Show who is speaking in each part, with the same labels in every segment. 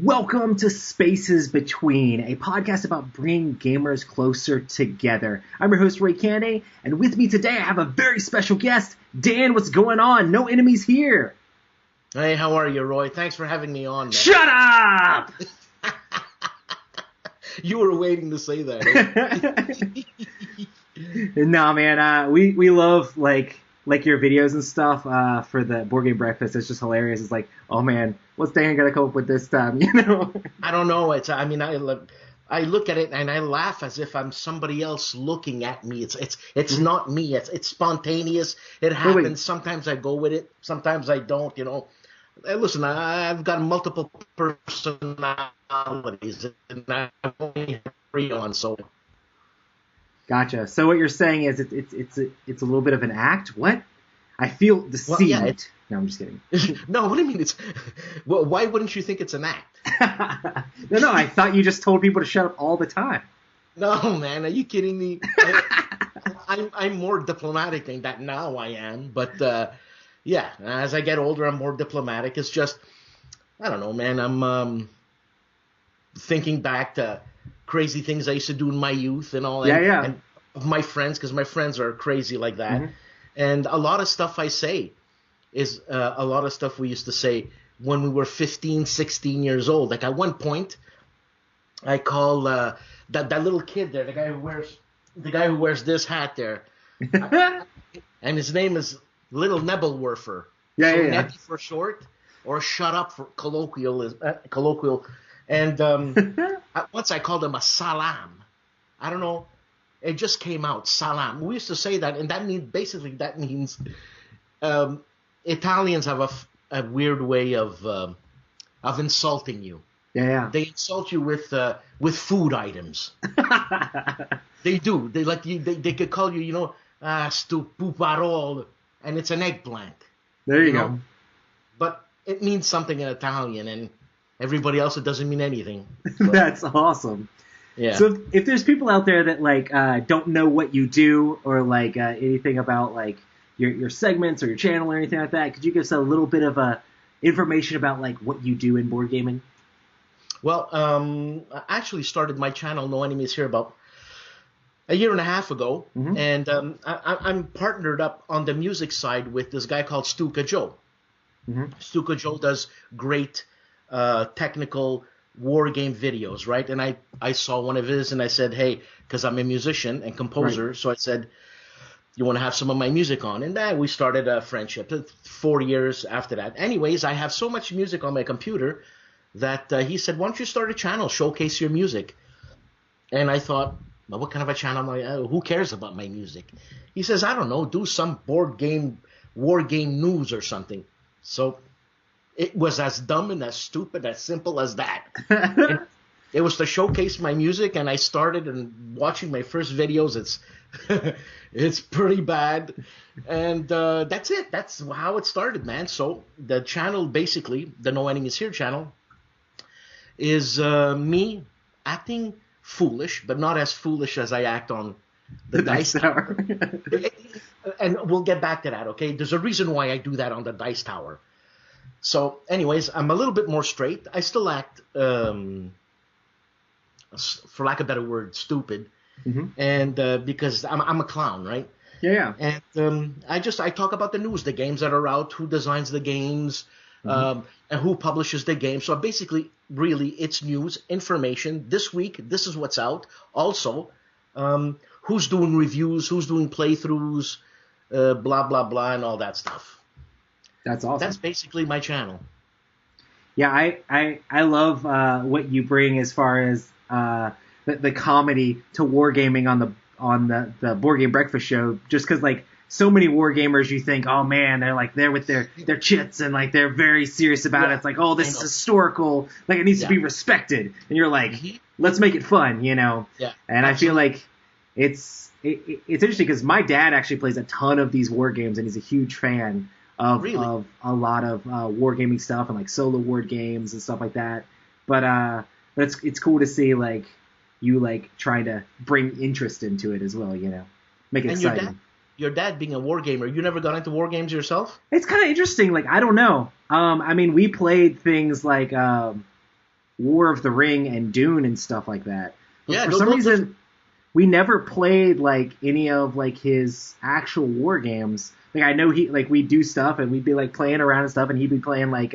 Speaker 1: Welcome to Spaces Between, a podcast about bringing gamers closer together. I'm your host, Ray Candy, and with me today I have a very special guest. Dan, what's going on? No enemies here.
Speaker 2: Hey, how are you, Roy? Thanks for having me on, man.
Speaker 1: Shut up!
Speaker 2: You were waiting to say that.
Speaker 1: Nah, man, we love, like your videos and stuff for the Board Game Breakfast. It's just hilarious. It's like, oh man, what's Dan gonna come up with this time? You know?
Speaker 2: I don't know. I look at it and I laugh as if I'm somebody else looking at me. It's not me. It's spontaneous. It happens.
Speaker 1: Wait.
Speaker 2: Sometimes I go with it. Sometimes I don't. You know. Listen, I've got multiple personalities, and I only have three on. So.
Speaker 1: Gotcha. So what you're saying is it's a little bit of an act? What? I feel deceived.
Speaker 2: Well, yeah,
Speaker 1: no, I'm just kidding.
Speaker 2: No, what do you mean? Well, why wouldn't you think it's an act?
Speaker 1: No, I thought you just told people to shut up all the time.
Speaker 2: No, man, are you kidding me? I'm more diplomatic than that now. I am, but yeah, as I get older, I'm more diplomatic. It's just, I don't know, man. I'm thinking back to crazy things I used to do in my youth and all that.
Speaker 1: Yeah.
Speaker 2: And my friends, because my friends are crazy like that.
Speaker 1: Mm-hmm.
Speaker 2: And a lot of stuff I say is a lot of stuff we used to say when we were 15, 16 years old. Like at one point, I call that little kid there, the guy who wears this hat there, and his name is Little Nebelwerfer.
Speaker 1: Yeah.
Speaker 2: Nebby for short, or shut up for colloquial. And once I called him a salam. I don't know. It just came out, salam. We used to say that, and that means Italians have a weird way of insulting you.
Speaker 1: Yeah.
Speaker 2: They insult you with food items. They do. They could call you, stupuparol, and it's an eggplant.
Speaker 1: There you go.
Speaker 2: But it means something in Italian, and everybody else it doesn't mean anything. So.
Speaker 1: That's awesome.
Speaker 2: Yeah.
Speaker 1: So if there's people out there that don't know what you do or anything about your segments or your channel or anything like that, could you give us a little bit of information about what you do in board gaming?
Speaker 2: Well, I actually started my channel No Enemies Here about a year and a half ago,
Speaker 1: mm-hmm.
Speaker 2: and I'm partnered up on the music side with this guy called Stuka Joe.
Speaker 1: Mm-hmm.
Speaker 2: Stuka Joe does great technical war game videos, right? And I saw one of his and I said, hey, because I'm a musician and composer, right. So I said, you want to have some of my music on? And we started a friendship 4 years after that. Anyways, I have so much music on my computer that he said, why don't you start a channel, showcase your music? And I thought, well, what kind of a channel? Who cares about my music? He says, I don't know, do some board game, war game news or something. So it was as dumb and as stupid, as simple as that. It was to showcase my music, and I started and watching my first videos. It's pretty bad, and that's it. That's how it started, man. So the channel, basically, the No Enemies Here channel, is me acting foolish, but not as foolish as I act on the Dice Tower. And we'll get back to that, okay? There's a reason why I do that on the Dice Tower. So, anyways, I'm a little bit more straight. I still act, for lack of a better word, stupid,
Speaker 1: mm-hmm.
Speaker 2: and because I'm a clown, right?
Speaker 1: Yeah.
Speaker 2: And I talk about the news, the games that are out, who designs the games,
Speaker 1: mm-hmm.
Speaker 2: And who publishes the game. So basically, really, it's news, information. This week, this is what's out. Also, who's doing reviews, who's doing playthroughs, blah blah blah, and all that stuff.
Speaker 1: That's awesome.
Speaker 2: That's basically my channel.
Speaker 1: Yeah, I love what you bring as far as the comedy to wargaming on the Board Game Breakfast show. Just because so many wargamers, you think, oh man, they're there with their chits and they're very serious about it. It's oh, this is historical, it needs to be respected. And you're
Speaker 2: mm-hmm.
Speaker 1: let's make it fun, Yeah. And
Speaker 2: absolutely.
Speaker 1: I feel like it's interesting because my dad actually plays a ton of these war games and he's a huge fan of a lot of wargaming stuff and solo word games and stuff like that. But it's cool to see you trying to bring interest into it as well, make it exciting.
Speaker 2: Your dad being a war gamer, you never got into war games yourself?
Speaker 1: It's kind of interesting. I don't know. I mean, we played things War of the Ring and Dune and stuff like that. But
Speaker 2: Yeah,
Speaker 1: for some reason, we never played like any of like his actual war games. Like I know he like we do stuff and we'd be like playing around and stuff, and he'd be playing like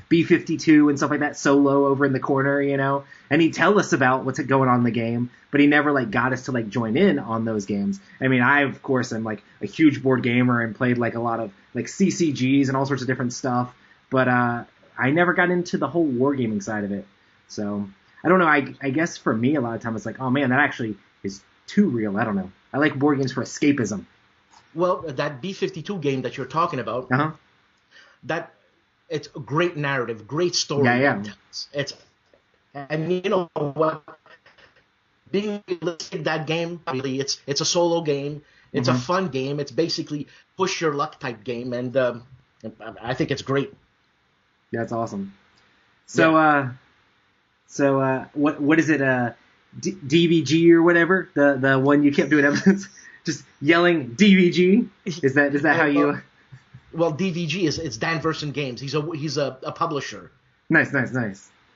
Speaker 1: B-52 and stuff like that solo over in the corner, you know. And he'd tell us about what's going on in the game, but he never like got us to like join in on those games. I mean, I of course am like a huge board gamer and played like a lot of like CCGs and all sorts of different stuff, but I never got into the whole wargaming side of it. So I don't know. I guess for me, a lot of time it's like, oh man, that actually is too real. I don't know. I like board games for escapism.
Speaker 2: Well, that B-52 game that you're talking about, that it's a great narrative, great story.
Speaker 1: Yeah.
Speaker 2: And you know what? Being able to play that game, really, it's a solo game. It's a fun game. It's basically push your luck type game, and I think it's great.
Speaker 1: Yeah, that's awesome. So, what is it? DBG or whatever, the one you kept doing episodes, just yelling DBG. Is that how you?
Speaker 2: Well, DVG it's Dan Verson Games. He's a publisher.
Speaker 1: Nice.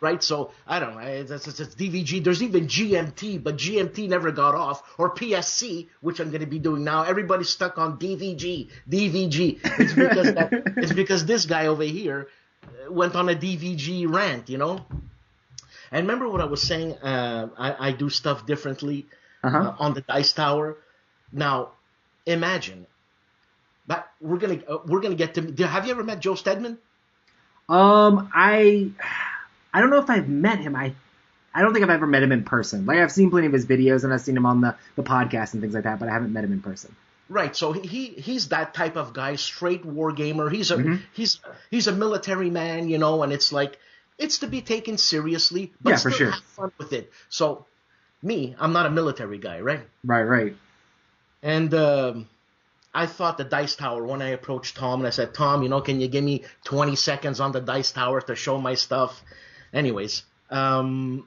Speaker 2: Right, so I don't know. It's DVG. There's even GMT, but GMT never got off, or PSC, which I'm going to be doing now. Everybody's stuck on DVG. It's because this guy over here went on a DVG rant, you know. And remember what I was saying? I do stuff differently on the Dice Tower. Now, imagine that we're gonna get to. Have you ever met Joe Stedman?
Speaker 1: I don't know if I've met him. I don't think I've ever met him in person. Like I've seen plenty of his videos and I've seen him on the podcast and things like that, but I haven't met him in person.
Speaker 2: Right, so he's that type of guy, straight war gamer. He's a military man, you know, and it's like it's to be taken seriously, but still
Speaker 1: for sure.
Speaker 2: have fun with it. So I'm not a military guy, right?
Speaker 1: Right.
Speaker 2: And I thought the Dice Tower, when I approached Tom and I said, Tom, you know, can you give me 20 seconds on the Dice Tower to show my stuff? Anyways, I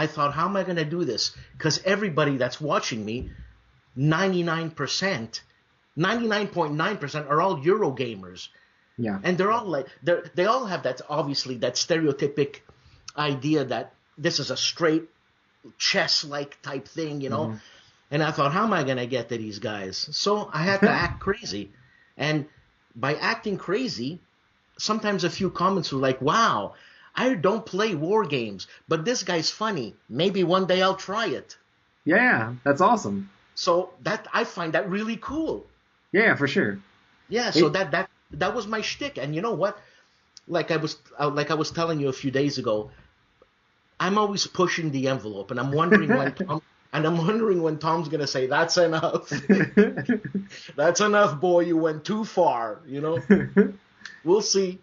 Speaker 2: thought, how am I going to do this? Because everybody that's watching me, 99.9% are all Euro gamers.
Speaker 1: Yeah.
Speaker 2: And they're all like, they all have that, obviously, that stereotypic idea that this is a straight chess-like type thing, you know? And I thought, how am I going to get to these guys? So I had to act crazy. And by acting crazy, sometimes a few comments were like, wow, I don't play war games, but this guy's funny. Maybe one day I'll try it.
Speaker 1: Yeah, that's awesome.
Speaker 2: So I find that really cool.
Speaker 1: Yeah, for sure.
Speaker 2: Yeah, so that was my shtick. And you know what? Like I was telling you a few days ago, I'm always pushing the envelope, and I'm wondering when Tom's gonna say, "That's enough. That's enough, boy. You went too far." You know. We'll see.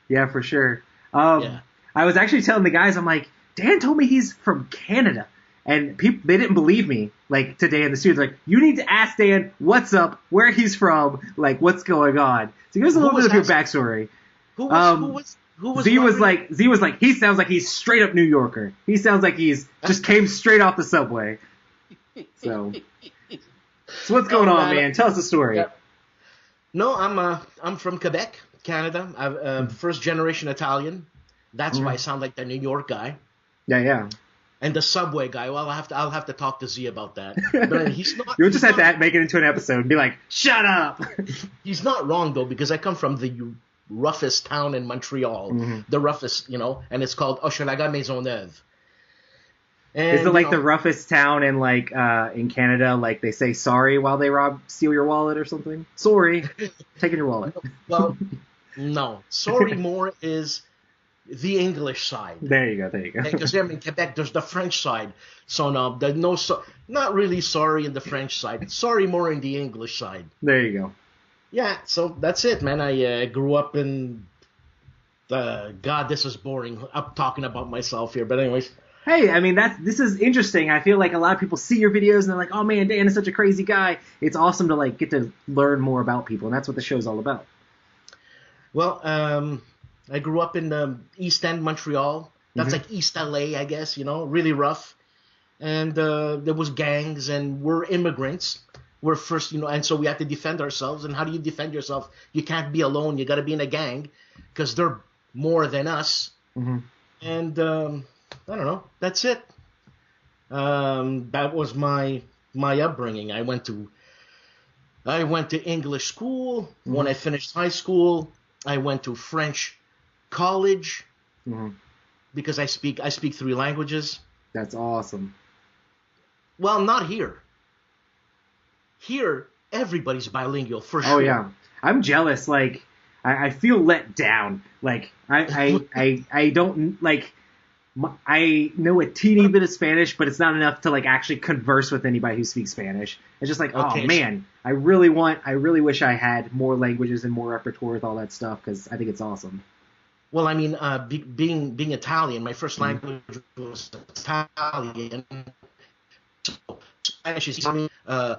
Speaker 1: Yeah, for sure. I was actually telling the guys, I'm like, Dan told me he's from Canada, and they didn't believe me. Like today in the studio, they're like, you need to ask Dan what's up, where he's from, like what's going on. So give us a little bit of your backstory.
Speaker 2: Who was
Speaker 1: Z was like, he sounds like he's straight up New Yorker. He sounds like he's just came straight off the subway. So what's going on, man? Tell us the story.
Speaker 2: Yeah. No, I'm from Quebec, Canada. I'm first generation Italian. That's why I sound like the New York guy.
Speaker 1: Yeah.
Speaker 2: And the subway guy. Well, I'll have to talk to Z about that. But he's not.
Speaker 1: You'll just have to make it into an episode and be like, shut up.
Speaker 2: He's not wrong though, because I come from the roughest town in Montreal, the roughest, you know, and it's called Hochelaga Maisonneuve. And,
Speaker 1: is it like the roughest town in like in Canada? Like they say sorry while they steal your wallet or something. Sorry, taking your wallet.
Speaker 2: Well, no, sorry more is the English side.
Speaker 1: There you go.
Speaker 2: Because in Quebec there's the French side, so no, there's not really sorry in the French side. Sorry more in the English side.
Speaker 1: There you go.
Speaker 2: Yeah, so that's it, man. I grew up in God, this is boring. I'm talking about myself here, but anyways.
Speaker 1: Hey, I mean this is interesting. I feel like a lot of people see your videos and they're like, "Oh man, Dan is such a crazy guy." It's awesome to like get to learn more about people, and that's what the show's all about.
Speaker 2: Well, I grew up in the East End, Montreal. That's like East LA, I guess. You know, really rough. And there was gangs, and we're immigrants. We're first, you know, and so we had to defend ourselves. And how do you defend yourself? You can't be alone. You got to be in a gang because they're more than us. And I don't know. That's it. That was my upbringing. I went to English school. When
Speaker 1: Hmm.
Speaker 2: I finished high school, I went to French college
Speaker 1: Hmm.
Speaker 2: because I speak three languages.
Speaker 1: That's awesome.
Speaker 2: Well, not here. Here, everybody's bilingual for
Speaker 1: Oh
Speaker 2: sure.
Speaker 1: yeah, I'm jealous. Like I feel let down. Like I don't like. I know a teeny bit of Spanish, but it's not enough to like actually converse with anybody who speaks Spanish. It's just like, oh
Speaker 2: Okay.
Speaker 1: man, I really wish I had more languages and more repertoire with all that stuff because I think it's awesome.
Speaker 2: Well, I mean, being Italian, my first
Speaker 1: Mhm.
Speaker 2: language was Italian. Spanish is easy for me.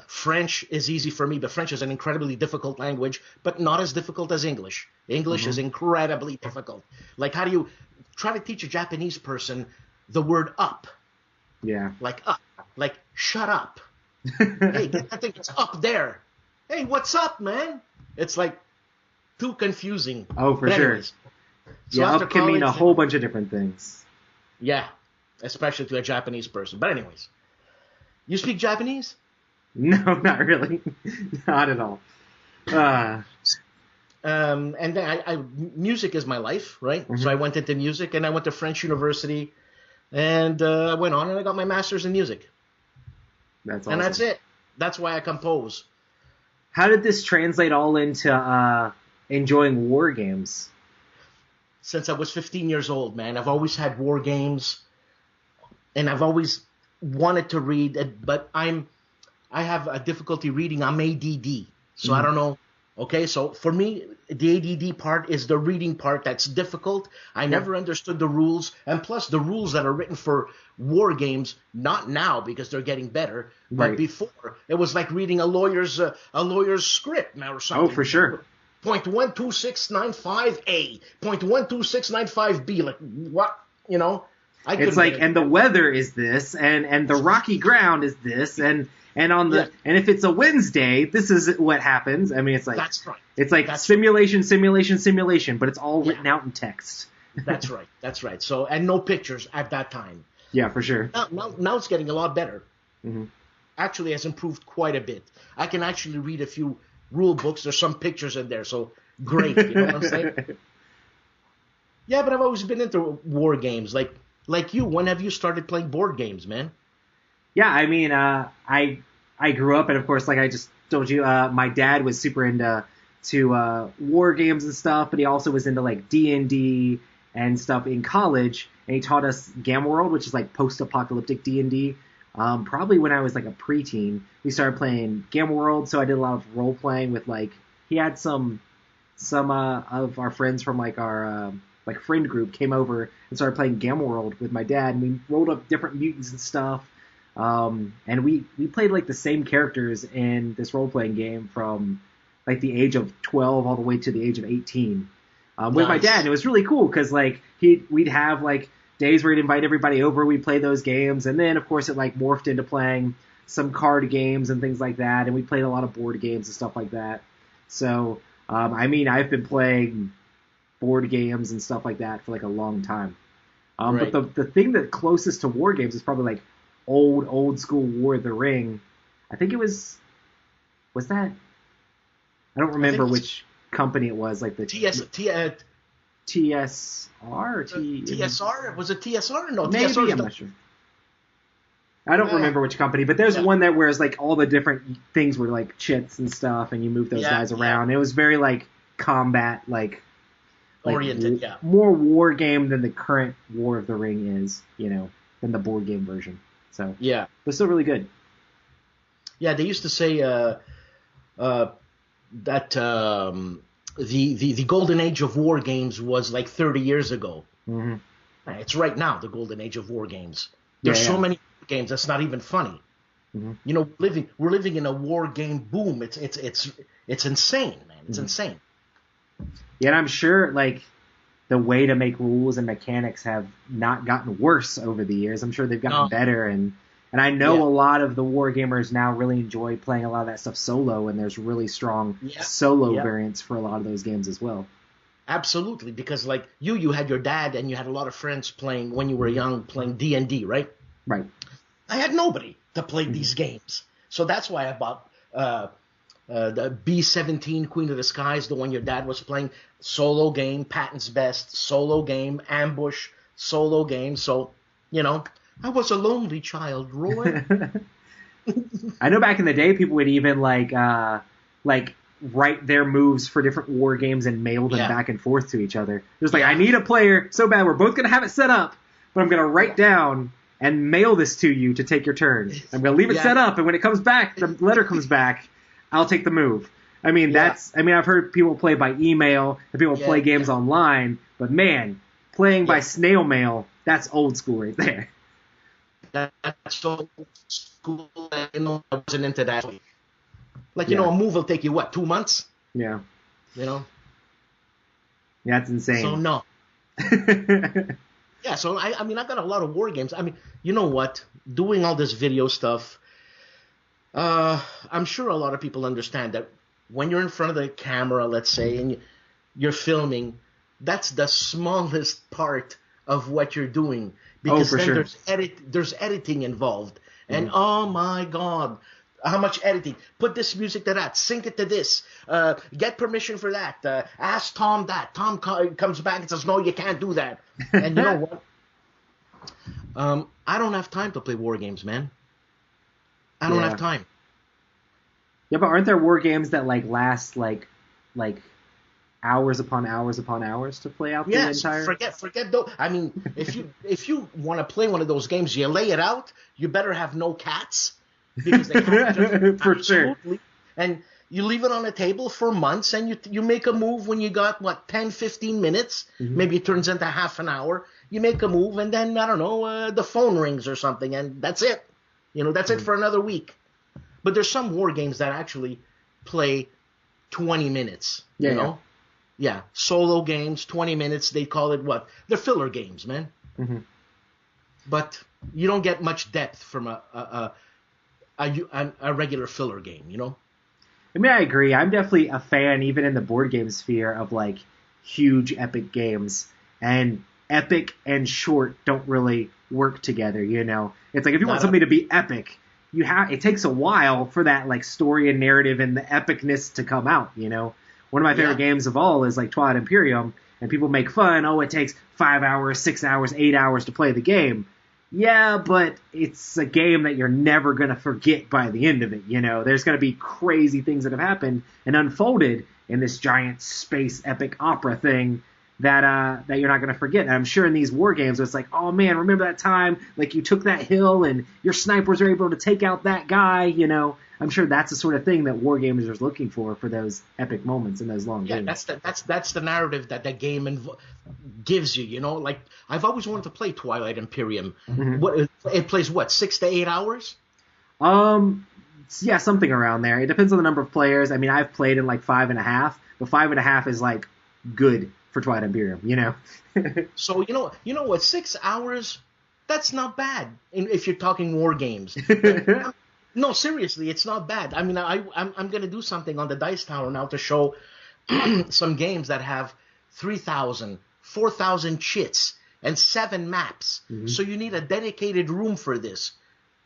Speaker 2: French is easy for me, but French is an incredibly difficult language, but not as difficult as English. English is
Speaker 1: Mhm.
Speaker 2: incredibly difficult. Like, how do you try to teach a Japanese person the word up?
Speaker 1: Yeah.
Speaker 2: Like up, like shut up. Hey, get that thing. It's up there. Hey, what's up, man? It's like too confusing.
Speaker 1: Oh, for
Speaker 2: But
Speaker 1: sure.
Speaker 2: anyways, so
Speaker 1: Yeah,
Speaker 2: after
Speaker 1: up can mean a
Speaker 2: college,
Speaker 1: whole bunch of different things.
Speaker 2: yeah, especially to a Japanese person. But anyways, you speak Japanese?
Speaker 1: No, not really. Not at all. Uh,
Speaker 2: And then music is my life, right? So
Speaker 1: mhm.
Speaker 2: I went into music, and I went to French University, and I went on, and I got my master's in music,
Speaker 1: That's
Speaker 2: and that's
Speaker 1: awesome.
Speaker 2: it. That's why I compose.
Speaker 1: How did this translate all into enjoying war games?
Speaker 2: Since I was 15 years old, man, I've always had war games, and I've always wanted to read, but I have a difficulty reading. I'm ADD, so I
Speaker 1: Mhm.
Speaker 2: don't know. Okay, so for me, the ADD part is the reading part that's difficult. I
Speaker 1: Yep.
Speaker 2: never understood the rules, and plus the rules that are written for war games, not now because they're getting better, but
Speaker 1: Right.
Speaker 2: before it was like reading a lawyer's script now or
Speaker 1: Oh,
Speaker 2: something.
Speaker 1: for sure.
Speaker 2: Point 12695A, point 12695B, like what? I
Speaker 1: It's
Speaker 2: couldn't get
Speaker 1: like,
Speaker 2: into
Speaker 1: and the
Speaker 2: that.
Speaker 1: weather is this, and the rocky ground is this, and on
Speaker 2: Yeah,
Speaker 1: the and if it's a Wednesday, this is what happens. I mean,
Speaker 2: that's right.
Speaker 1: it's like
Speaker 2: That's right.
Speaker 1: simulation, simulation, simulation, but it's all
Speaker 2: Yeah,
Speaker 1: written out in text.
Speaker 2: that's right. That's right. So, and no pictures at that time.
Speaker 1: Yeah, for sure.
Speaker 2: Now it's getting a lot better.
Speaker 1: Hmm.
Speaker 2: Actually, has improved quite a bit. I can actually read a few rule books. There's some pictures in there, so great. You know what I'm saying? Yeah, but I've always been into war games. Like you. When have you started playing board games, man?
Speaker 1: Yeah, I mean, I grew up, and of course, like I just told you, my dad was super into war games and stuff, but he also was into like D&D and stuff in college, and he taught us Gamma World, which is like post-apocalyptic D&D. Probably when I was like a preteen, we started playing Gamma World, so I did a lot of role playing with like he had some of our friends from like our like friend group came over and started playing Gamma World with my dad, and we rolled up different mutants and stuff. And we played like the same characters in this role playing game from like the age of 12 all the way to the age of 18 with my dad. And
Speaker 2: Nice.
Speaker 1: it was really cool because like we'd have like days where he'd invite everybody over, we'd play those games, and then of course it like morphed into playing some card games and things like that, and we played a lot of board games and stuff like that. So I mean, I've been playing board games and stuff like that for like a long time. But
Speaker 2: Right.
Speaker 1: the thing that closest to war games is probably like old school War of the Ring. I think it was that I don't
Speaker 2: I think
Speaker 1: remember
Speaker 2: it was
Speaker 1: which company it was, like the
Speaker 2: TS, T,
Speaker 1: TSR or T
Speaker 2: TSR? Was it TSR? No, TSR
Speaker 1: maybe
Speaker 2: is
Speaker 1: I'm
Speaker 2: the.
Speaker 1: not sure. I don't
Speaker 2: Uh,
Speaker 1: remember which company, but there's
Speaker 2: yeah,
Speaker 1: one that whereas like all the different things were like chits and stuff, and you move those
Speaker 2: yeah,
Speaker 1: guys
Speaker 2: yeah.
Speaker 1: around. It was very like combat, like
Speaker 2: Oriented, yeah.
Speaker 1: more war game than the current War of the Ring is, than the board game version. So
Speaker 2: Yeah.
Speaker 1: they're still really good.
Speaker 2: Yeah, they used to say uh, that the golden age of war games was like 30 years ago.
Speaker 1: Hmm.
Speaker 2: It's right now, the golden age of war games.
Speaker 1: Yeah,
Speaker 2: There's so
Speaker 1: yeah.
Speaker 2: many games that's not even funny.
Speaker 1: Hmm.
Speaker 2: We're living in a war game boom. It's insane, man. It's
Speaker 1: Hmm.
Speaker 2: insane.
Speaker 1: Yeah, and I'm sure like the way to make rules and mechanics have not gotten worse over the years. I'm sure they've gotten
Speaker 2: No,
Speaker 1: better, and I know
Speaker 2: yeah,
Speaker 1: a lot of the war gamers now really enjoy playing a lot of that stuff solo, and there's really strong
Speaker 2: yeah,
Speaker 1: solo
Speaker 2: yeah.
Speaker 1: variants for a lot of those games as well.
Speaker 2: Absolutely, because like you had your dad and you had a lot of friends playing when you were young, playing D&D, right?
Speaker 1: Right.
Speaker 2: I had nobody to play these games, so that's why I bought the B-17 Queen of the Skies, the one your dad was playing, solo game, Patton's Best, solo game, Ambush, solo game. So, I was a lonely child, Roy.
Speaker 1: I know back in the day, people would even like write their moves for different war games and mail them back and forth to each other. Just like, I need a player so bad, we're both going to have it set up, but I'm going to write down and mail this to you to take your turn. I'm going to leave it set up, and when it comes back, the letter comes back, I'll take the move. I mean, I've heard people play by email and people play games online, but man, playing by snail mail, that's old school right there.
Speaker 2: That's old school. I wasn't into that. Like, a move will take you, 2 months?
Speaker 1: Yeah.
Speaker 2: Yeah,
Speaker 1: that's insane.
Speaker 2: So, no. Yeah, so, I mean, I've got a lot of war games. I mean, you know what? Doing all this video stuff, I'm sure a lot of people understand that when you're in front of the camera, let's say, and you're filming, that's the smallest part of what you're doing. Because then there's editing involved. And, oh, my God. How much editing? Put this music to that. Sync it to this. Get permission for that. Ask Tom that. Tom comes back and says, no, you can't do that. And you know what? I don't have time to play war games, man. I don't have time.
Speaker 1: Yeah, but aren't there war games that last like hours upon hours upon hours to play out the entire?
Speaker 2: Forget though. I mean, if you want to play one of those games, you lay it out. You better have no cats. Because they have
Speaker 1: for sure.
Speaker 2: And you leave it on the table for months, and you make a move when you got 10, 15 minutes. Maybe it turns into half an hour. You make a move, and then I don't know, the phone rings or something, and that's it. That's it for another week. But there's some war games that actually play 20 minutes. Yeah, solo games, 20 minutes. They call it what? They're filler games, man. But you don't get much depth from a regular filler game,
Speaker 1: I mean, I agree. I'm definitely a fan, even in the board game sphere, of huge epic games. And epic and short don't really work together. It's like if you want something to be epic, it takes a while for that story and narrative and the epicness to come out. One of my favorite games of all is Twilight Imperium, and people make fun. Oh, it takes 5 hours, 6 hours, 8 hours to play the game. Yeah, but it's a game that you're never going to forget by the end of it, There's going to be crazy things that have happened and unfolded in this giant space epic opera thing that you're not going to forget. And I'm sure in these war games, it's like, oh, man, remember that time? You took that hill and your snipers were able to take out that guy, I'm sure that's the sort of thing that war gamers are looking for those epic moments in those long games.
Speaker 2: That's the narrative that game gives you, I've always wanted to play Twilight Imperium. It plays 6 to 8 hours?
Speaker 1: Yeah, something around there. It depends on the number of players. I mean, I've played in 5.5, but 5.5 is good for Twilight Imperium,
Speaker 2: So you know what? 6 hours, that's not bad if you're talking war games. No, seriously, it's not bad. I mean, I'm going to do something on the Dice Tower now to show some games that have 3,000, 4,000 chits and 7 maps. So you need a dedicated room for this.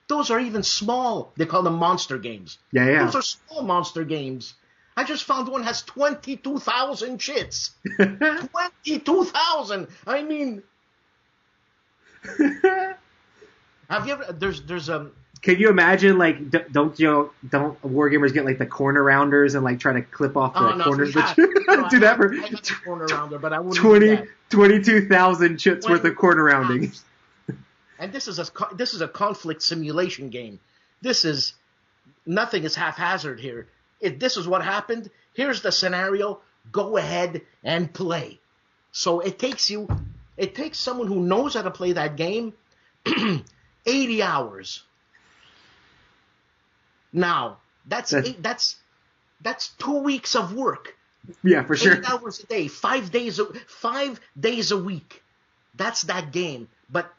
Speaker 2: Those are even small. They call them monster games.
Speaker 1: Yeah.
Speaker 2: Those are small monster games. I just found one has 22,000 chits. 22,000. I mean, have you ever? There's
Speaker 1: Can you imagine, don't wargamers get the corner rounders and try to clip off the corners? Do that for
Speaker 2: I got the corner rounder, but I wouldn't do that.
Speaker 1: 22,000 chits worth of corner rounding.
Speaker 2: And this is a conflict simulation game. Nothing is haphazard here. If this is what happened, here's the scenario. Go ahead and play. So it takes someone who knows how to play that game 80 hours. Now, that's 2 weeks of work.
Speaker 1: Yeah, for sure.
Speaker 2: 8 hours a day, 5 days a week. That's that game. But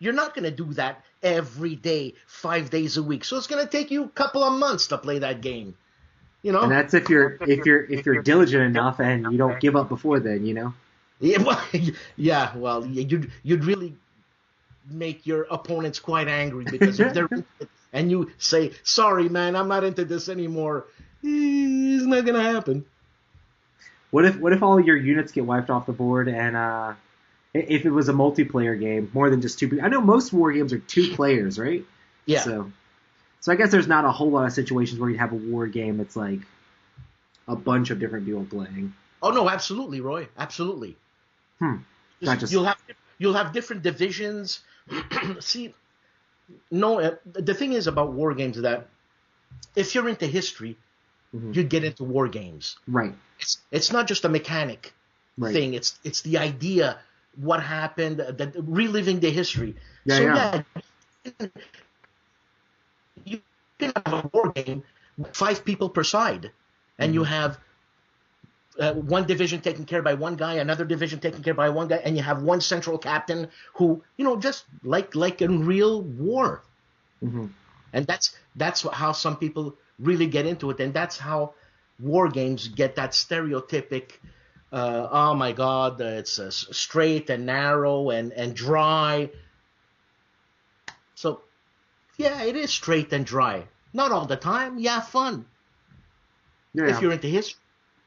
Speaker 2: you're not going to do that every day, 5 days a week. So it's going to take you a couple of months to play that game.
Speaker 1: And that's if you're diligent enough and you don't give up before then, you know.
Speaker 2: Yeah, well, yeah, well, you'd really make your opponents quite angry because if they're into it and you say, "Sorry, man, I'm not into this anymore," it's not gonna happen.
Speaker 1: What if all your units get wiped off the board and if it was a multiplayer game, more than just two people? I know most war games are two players, right?
Speaker 2: Yeah.
Speaker 1: So I guess there's not a whole lot of situations where you have a war game that's like a bunch of different people playing.
Speaker 2: Oh no, absolutely, Roy, absolutely. You'll have different divisions. See, no, the thing is about war games that if you're into history, you'd get into war games.
Speaker 1: Right.
Speaker 2: It's not just a mechanic thing. It's the idea, what happened, reliving the history.
Speaker 1: Yeah.
Speaker 2: You can have a war game with 5 people per side, and you have one division taken care of by one guy, another division taken care of by one guy, and you have one central captain who, just like in real war. And that's how some people really get into it, and that's how war games get that stereotypic, oh my God, it's straight and narrow and dry. So, yeah, it is straight and dry. Not all the time. Yeah, fun.
Speaker 1: Yeah.
Speaker 2: If you're into history.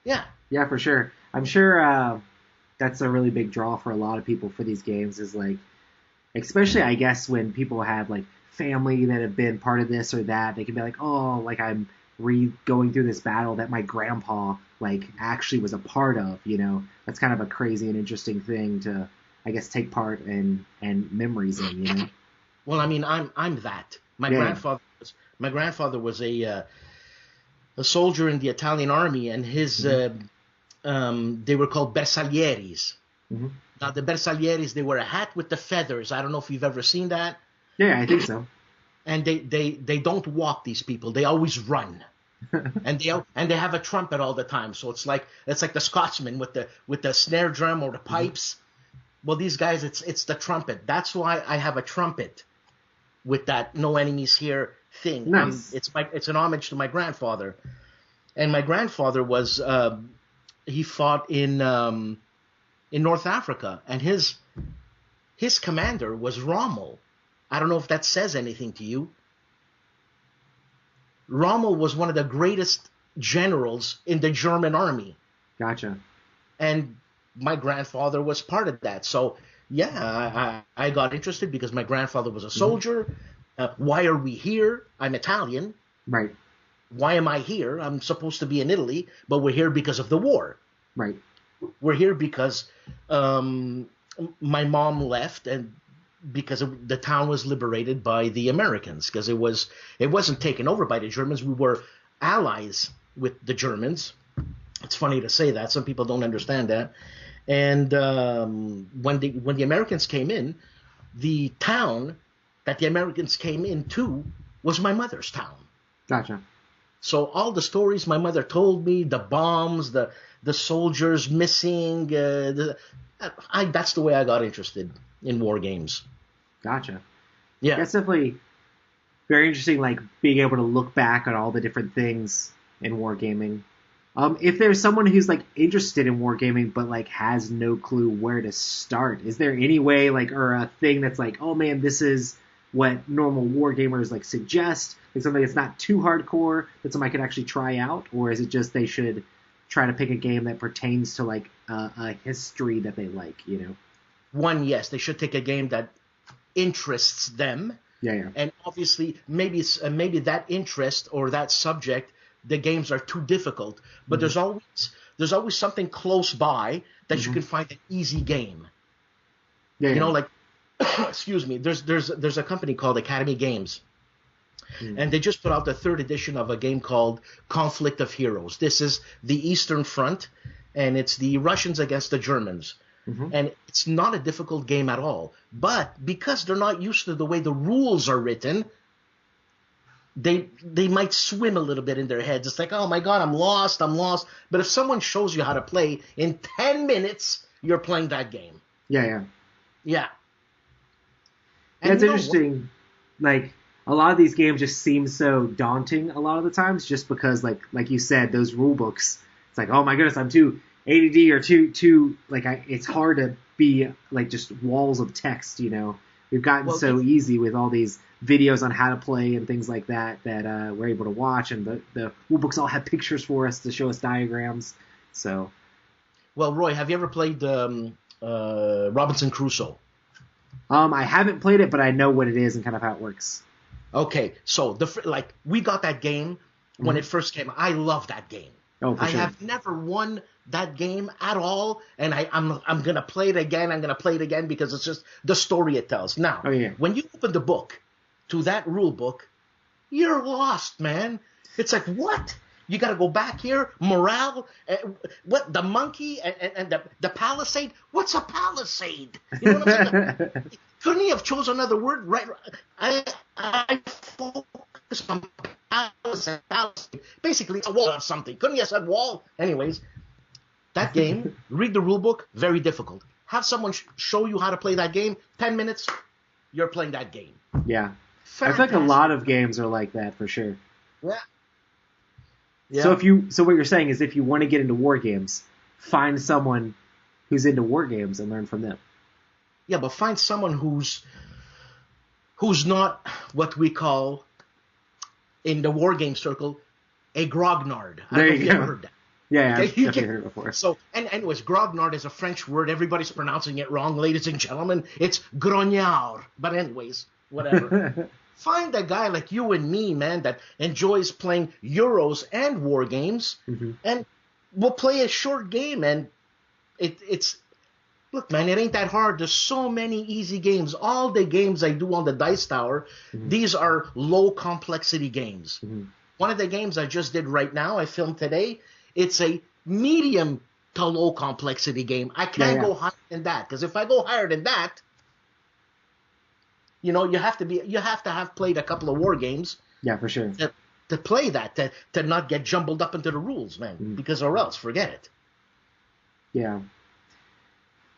Speaker 2: Yeah.
Speaker 1: Yeah, for sure. I'm sure that's a really big draw for a lot of people for these games is like, especially I guess when people have like family that have been part of this or that, they can be like, oh, like I'm going through this battle that my grandpa like actually was a part of, That's kind of a crazy and interesting thing to, I guess, take part in and memories in,
Speaker 2: Well, I mean, I'm that. My grandfather was a soldier in the Italian army, and his they were called bersaglieris. Now the bersaglieris, they wear a hat with the feathers. I don't know if you've ever seen that.
Speaker 1: Yeah, I think so.
Speaker 2: And they don't walk, these people. They always run. and they have a trumpet all the time. So it's like the Scotsman with the snare drum or the pipes. Well, these guys, it's the trumpet. That's why I have a trumpet with that "no enemies here" thing.
Speaker 1: Nice.
Speaker 2: It's an homage to my grandfather. And my grandfather was he fought in North Africa, and his commander was Rommel. I don't know if that says anything to you. Rommel was one of the greatest generals in the German army.
Speaker 1: Gotcha.
Speaker 2: And my grandfather was part of that. So, yeah, I got interested because my grandfather was a soldier. Why are we here? I'm Italian.
Speaker 1: Right.
Speaker 2: Why am I here? I'm supposed to be in Italy, but we're here because of the war.
Speaker 1: Right.
Speaker 2: We're here because my mom left, and because the town was liberated by the Americans, because it wasn't taken over by the Germans. We were allies with the Germans. It's funny to say that. Some people don't understand that. And when the Americans came in, the town that the Americans came into was my mother's town.
Speaker 1: Gotcha.
Speaker 2: So all the stories my mother told me, the bombs, the soldiers missing, that's the way I got interested in war games.
Speaker 1: Gotcha.
Speaker 2: Yeah.
Speaker 1: That's definitely very interesting, like being able to look back on all the different things in wargaming. If there's someone who's like interested in wargaming but like has no clue where to start, is there any way like or a thing that's like, oh man, this is what normal wargamers like suggest, like something that's not too hardcore that somebody could actually try out, or is it just they should try to pick a game that pertains to like a history that they like,
Speaker 2: One, yes, they should take a game that interests them.
Speaker 1: Yeah.
Speaker 2: And obviously, maybe that interest or that subject, the games are too difficult. But there's always something close by that you can find an easy game.
Speaker 1: Yeah.
Speaker 2: Like excuse me. There's a company called Academy Games, and they just put out the 3rd edition of a game called Conflict of Heroes. This is the Eastern Front, and it's the Russians against the Germans. And it's not a difficult game at all. But because they're not used to the way the rules are written, they might swim a little bit in their heads. It's like, oh my God, I'm lost. But if someone shows you how to play, in 10 minutes, you're playing that game.
Speaker 1: Yeah.
Speaker 2: Yeah.
Speaker 1: And it's interesting. Like, a lot of these games just seem so daunting a lot of the times, just because like you said, those rule books. It's like, oh my goodness, I'm too ADD or too like it's hard to be like just walls of text. We've gotten so easy with all these videos on how to play and things like that we're able to watch, and the rule books all have pictures for us to show us diagrams. So,
Speaker 2: well, Roy, have you ever played Robinson Crusoe?
Speaker 1: I haven't played it, but I know what it is and kind of how it works.
Speaker 2: Okay, so we got that game when it first came. I love that game.
Speaker 1: Oh, for sure.
Speaker 2: I have never won that game at all, and I'm gonna play it again. I'm gonna play it again because it's just the story it tells. Now, when you open the book to that rule book, you're lost, man. It's like, what? You got to go back here. Morale. What? The monkey and the palisade. What's a palisade? You know what I'm saying? Couldn't he have chosen another word? Right. I focus on palisade. Basically, it's a wall or something. Couldn't he have said wall? Anyways, that game. Read the rule book. Very difficult. Have someone show you how to play that game. 10 minutes. You're playing that game.
Speaker 1: Yeah. Fantastic. I feel like a lot of games are like that for sure.
Speaker 2: Yeah.
Speaker 1: Yeah. So what you're saying is, if you want to get into war games, find someone who's into war games and learn from them.
Speaker 2: Yeah, but find someone who's not what we call in the war game circle a grognard. I don't know if you ever heard that.
Speaker 1: Yeah, I've definitely heard it before.
Speaker 2: So, and anyways, grognard is a French word. Everybody's pronouncing it wrong, ladies and gentlemen. It's grognard. But anyways, whatever. Find a guy like you and me, man, that enjoys playing Euros and war games, and we'll play a short game. And it's look, man, it ain't that hard. There's so many easy games. All the games I do on the Dice Tower, these are low complexity games. One of the games I just did right now, I filmed today, it's a medium to low complexity game. I can't go higher than that, because if I go higher than that, you have to have played a couple of war games.
Speaker 1: Yeah, for sure.
Speaker 2: To play that, to not get jumbled up into the rules, man. Because or else, forget it.
Speaker 1: Yeah.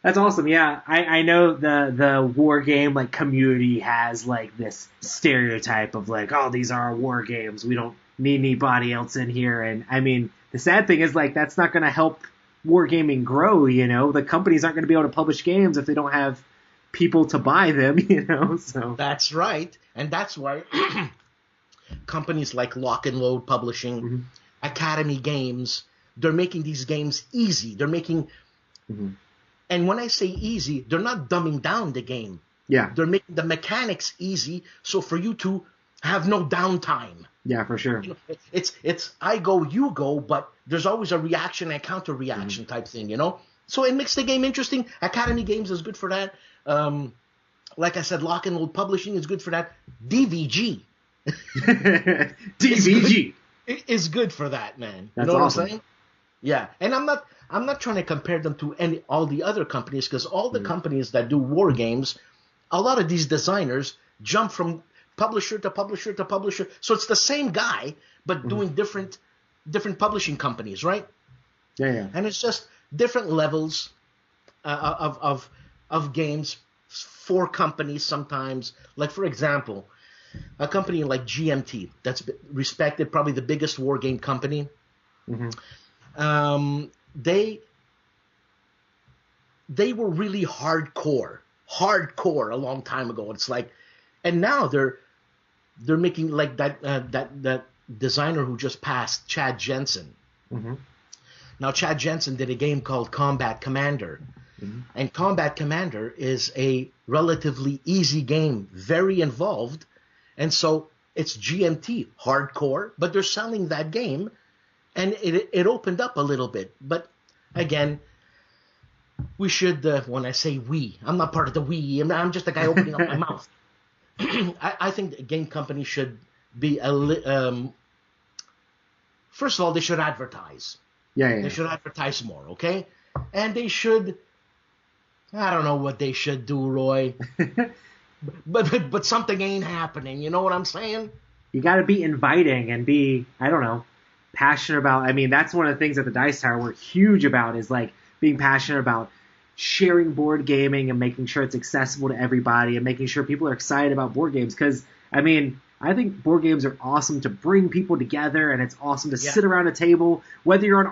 Speaker 1: That's awesome. Yeah, I know the war game like community has like this stereotype of like, oh, these are our war games. We don't need anybody else in here. And I mean, the sad thing is like that's not going to help wargaming grow. The companies aren't going to be able to publish games if they don't have people to buy them. So
Speaker 2: that's right, and that's why companies like Lock and Load Publishing, Academy Games, they're making these games easy. They're making and when I say easy, they're not dumbing down the game.
Speaker 1: Yeah.
Speaker 2: They're making the mechanics easy, so for you to have no downtime.
Speaker 1: Yeah, for sure.
Speaker 2: It's I go, you go, but there's always a reaction and counter reaction type thing, So it makes the game interesting. Academy Games is good for that. Like I said, Lock and Load Publishing is good for that. DVG.
Speaker 1: DVG
Speaker 2: is good for that, man.
Speaker 1: That's
Speaker 2: you know
Speaker 1: awesome.
Speaker 2: What I'm saying? Yeah, and I'm not trying to compare them to all the other companies, because all the companies that do war games, a lot of these designers jump from publisher to publisher to publisher. So it's the same guy, but doing different publishing companies, right?
Speaker 1: Yeah.
Speaker 2: And it's just different levels of games for companies sometimes. Like, for example, a company like GMT, that's respected, probably the biggest war game company. They were really hardcore a long time ago. It's like, and now they're making like that designer who just passed, Chad Jensen. Now, Chad Jensen did a game called Combat Commander. And Combat Commander is a relatively easy game, very involved. And so it's GMT, hardcore, but they're selling that game. And it opened up a little bit. But again, we should, when I say we, I'm not part of the we, I'm just a guy opening up my mouth. I think the game company should be first of all, they should advertise.
Speaker 1: Yeah.
Speaker 2: They should advertise more, okay? And they should, I don't know what they should do, Roy. but something ain't happening. You know what I'm saying?
Speaker 1: You got to be inviting and be, I don't know, passionate about. I mean, that's one of the things at the Dice Tower we're huge about, is like being passionate about sharing board gaming and making sure it's accessible to everybody and making sure people are excited about board games. Because, I mean, I think board games are awesome to bring people together, and it's awesome to
Speaker 2: Yeah.
Speaker 1: sit around a table, whether you're on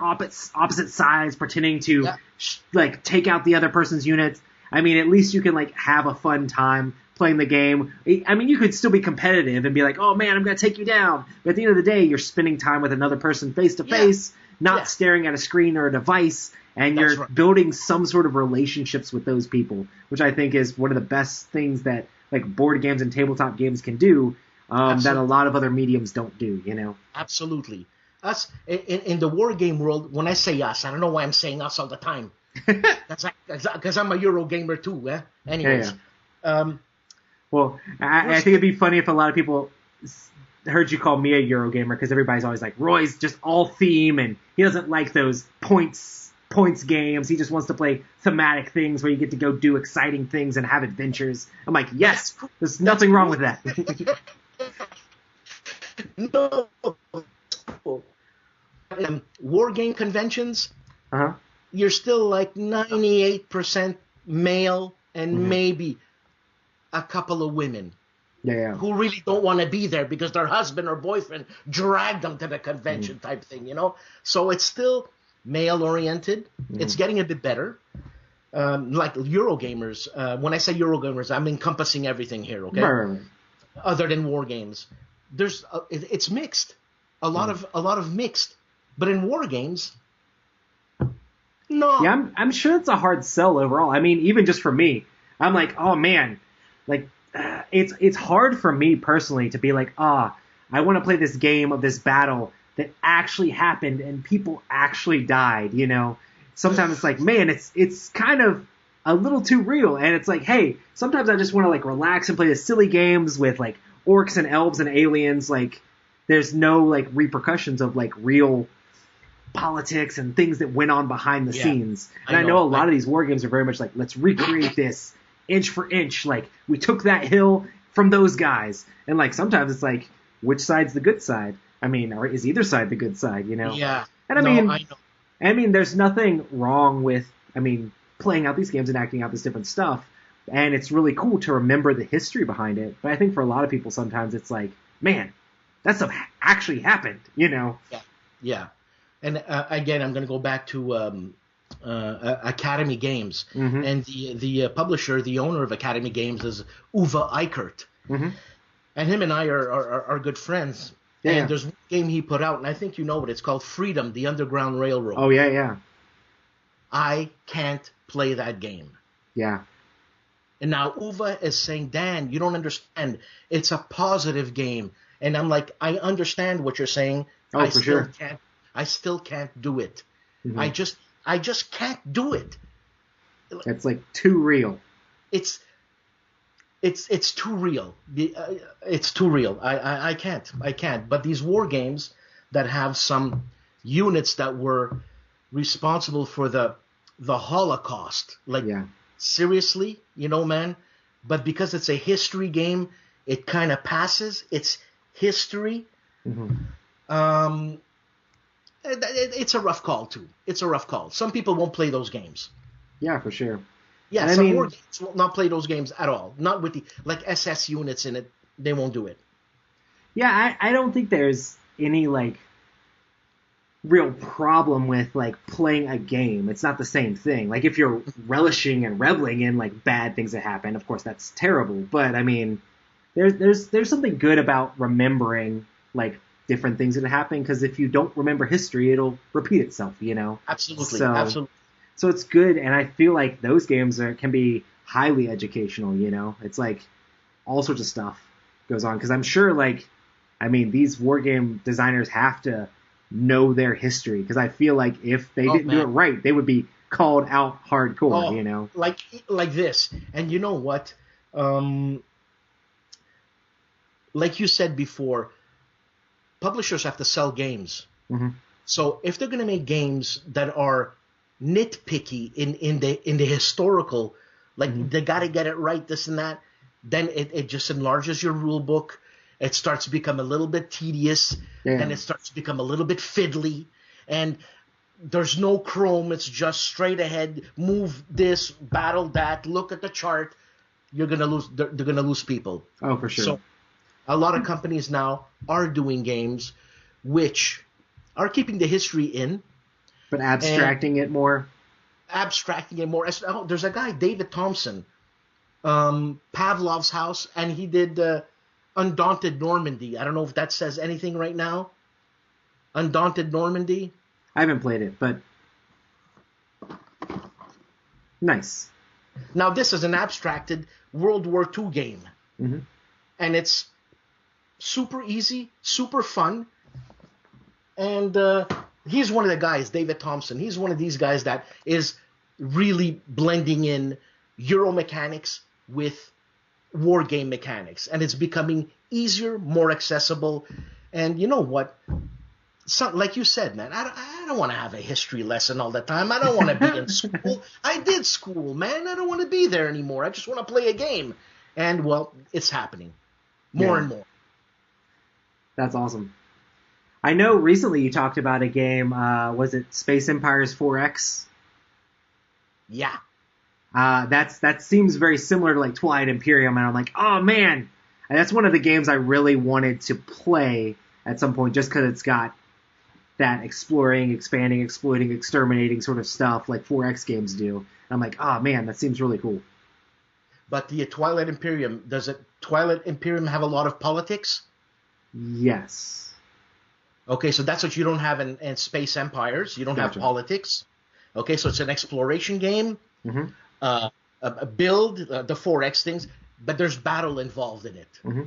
Speaker 1: opposite sides, pretending to
Speaker 2: Yeah.
Speaker 1: like take out the other person's units. I mean, at least you can like have a fun time playing the game. I mean, you could still be competitive and be like, "Oh man, I'm gonna take you down," but at the end of the day, you're spending time with another person face to face, not
Speaker 2: Yeah.
Speaker 1: staring at a screen or a device, and
Speaker 2: That's
Speaker 1: you're
Speaker 2: right.
Speaker 1: building some sort of relationships with those people, which I think is one of the best things that like board games and tabletop games can do. That a lot of other mediums don't do, you know?
Speaker 2: Absolutely. Us in the war game world. When I say us, I don't know why I'm saying us all the time. That's because I'm a Euro gamer too. Anyways,
Speaker 1: Well, I think it'd be funny if a lot of people heard you call me a Eurogamer, because everybody's always like, Roy's just all theme, and he doesn't like those points games. He just wants to play thematic things where you get to go do exciting things and have adventures. I'm like, yes, there's nothing wrong with that.
Speaker 2: no. War game conventions,
Speaker 1: Uh-huh.
Speaker 2: you're still like 98% male and maybe a couple of women
Speaker 1: Yeah.
Speaker 2: who really don't want to be there because their husband or boyfriend dragged them to the convention type thing, you know? So it's still male-oriented. It's getting a bit better. Like Eurogamers, when I say Eurogamers, I'm encompassing everything here, okay?
Speaker 1: Right.
Speaker 2: Other than war games. It's mixed. A lot of mixed. But in war games, no.
Speaker 1: Yeah, I'm sure it's a hard sell overall. I mean, even just for me, I'm like, oh man, like it's hard for me personally to be like, I want to play this game of this battle that actually happened and people actually died. You know, sometimes it's like, man, it's kind of a little too real, and it's like, hey, sometimes I just want to like relax and play the silly games with like orcs and elves and aliens. Like, there's no like repercussions of like real politics and things that went on behind the scenes. And I know a lot of these war games are very much like, let's recreate this inch for inch. Like, we took that hill from those guys. And like, sometimes it's like, which side's the good side? I mean, or is either side the good side, you know?
Speaker 2: Yeah.
Speaker 1: And I mean, there's nothing wrong with, playing out these games and acting out this different stuff. And it's really cool to remember the history behind it. But I think for a lot of people, sometimes it's like, man, that stuff actually happened, you know?
Speaker 2: Yeah. And again, I'm going to go back to Academy Games. And the publisher, the owner of Academy Games is Uwe Eichert. And him and I are good friends.
Speaker 1: Yeah.
Speaker 2: And there's one game he put out, and I think you know it. It's called Freedom, the Underground Railroad.
Speaker 1: Oh, yeah.
Speaker 2: I can't play that game.
Speaker 1: Yeah.
Speaker 2: And now Uwe is saying, Dan, you don't understand. It's a positive game. And I'm like, I understand what you're saying.
Speaker 1: Oh, for sure.
Speaker 2: I still can't do it. I just can't do it.
Speaker 1: It's like too real.
Speaker 2: It's too real. It's too real. I can't. But these war games that have some units that were responsible for the Holocaust, like seriously, you know, man. But because it's a history game, it kind of passes. It's history. It's a rough call too. It's a rough call. Some people won't play those games.
Speaker 1: Yeah, for sure.
Speaker 2: Yeah, some war games will not play those games at all. Not with the like SS units in it. They won't do it.
Speaker 1: Yeah, I don't think there's any like real problem with like playing a game. It's not the same thing. Like if you're relishing and reveling in like bad things that happen, of course that's terrible. But I mean, there's something good about remembering like different things that happen, because if you don't remember history, it'll repeat itself, you know?
Speaker 2: Absolutely.
Speaker 1: So it's good, and I feel like those games can be highly educational, you know? It's like all sorts of stuff goes on, because I'm sure these war game designers have to know their history, because I feel like if they didn't do it right, they would be called out hardcore, you know?
Speaker 2: Like this. And you know what? Like you said before, publishers have to sell games. So if they're going to make games that are nitpicky in the historical, like they got to get it right, this and that, then it just enlarges your rule book. It starts to become a little bit tedious, and it starts to become a little bit fiddly, and there's no chrome. It's just straight ahead, move this, battle that, look at the chart. You're gonna lose. They're gonna lose people.
Speaker 1: Oh, for sure.
Speaker 2: A lot of companies now are doing games which are keeping the history in,
Speaker 1: but abstracting it more.
Speaker 2: Abstracting it more. Oh, there's a guy, David Thompson, Pavlov's House, and he did Undaunted Normandy. I don't know if that says anything right now. Undaunted Normandy.
Speaker 1: I haven't played it, but nice.
Speaker 2: Now, this is an abstracted World War II game.
Speaker 1: Mm-hmm.
Speaker 2: And it's super easy, super fun. And he's one of the guys, David Thompson. He's one of these guys that is really blending in Euro mechanics with war game mechanics. And it's becoming easier, more accessible. And you know what? Like you said, man, I don't want to have a history lesson all the time. I don't want to be in school. I did school, man. I don't want to be there anymore. I just want to play a game. And, well, it's happening more and more.
Speaker 1: That's awesome. I know recently you talked about a game, was it Space Empires 4X?
Speaker 2: Yeah.
Speaker 1: That seems very similar to like Twilight Imperium, and I'm like, oh man, and that's one of the games I really wanted to play at some point, just because it's got that exploring, expanding, exploiting, exterminating sort of stuff like 4X games do. And I'm like, oh man, that seems really cool.
Speaker 2: But the Twilight Imperium, Twilight Imperium have a lot of politics?
Speaker 1: Yes.
Speaker 2: Okay, so that's what you don't have in Space Empires. You don't have politics. Okay, so it's an exploration game.
Speaker 1: Mm-hmm.
Speaker 2: A build, the 4X things, but there's battle involved in it.
Speaker 1: Mm-hmm.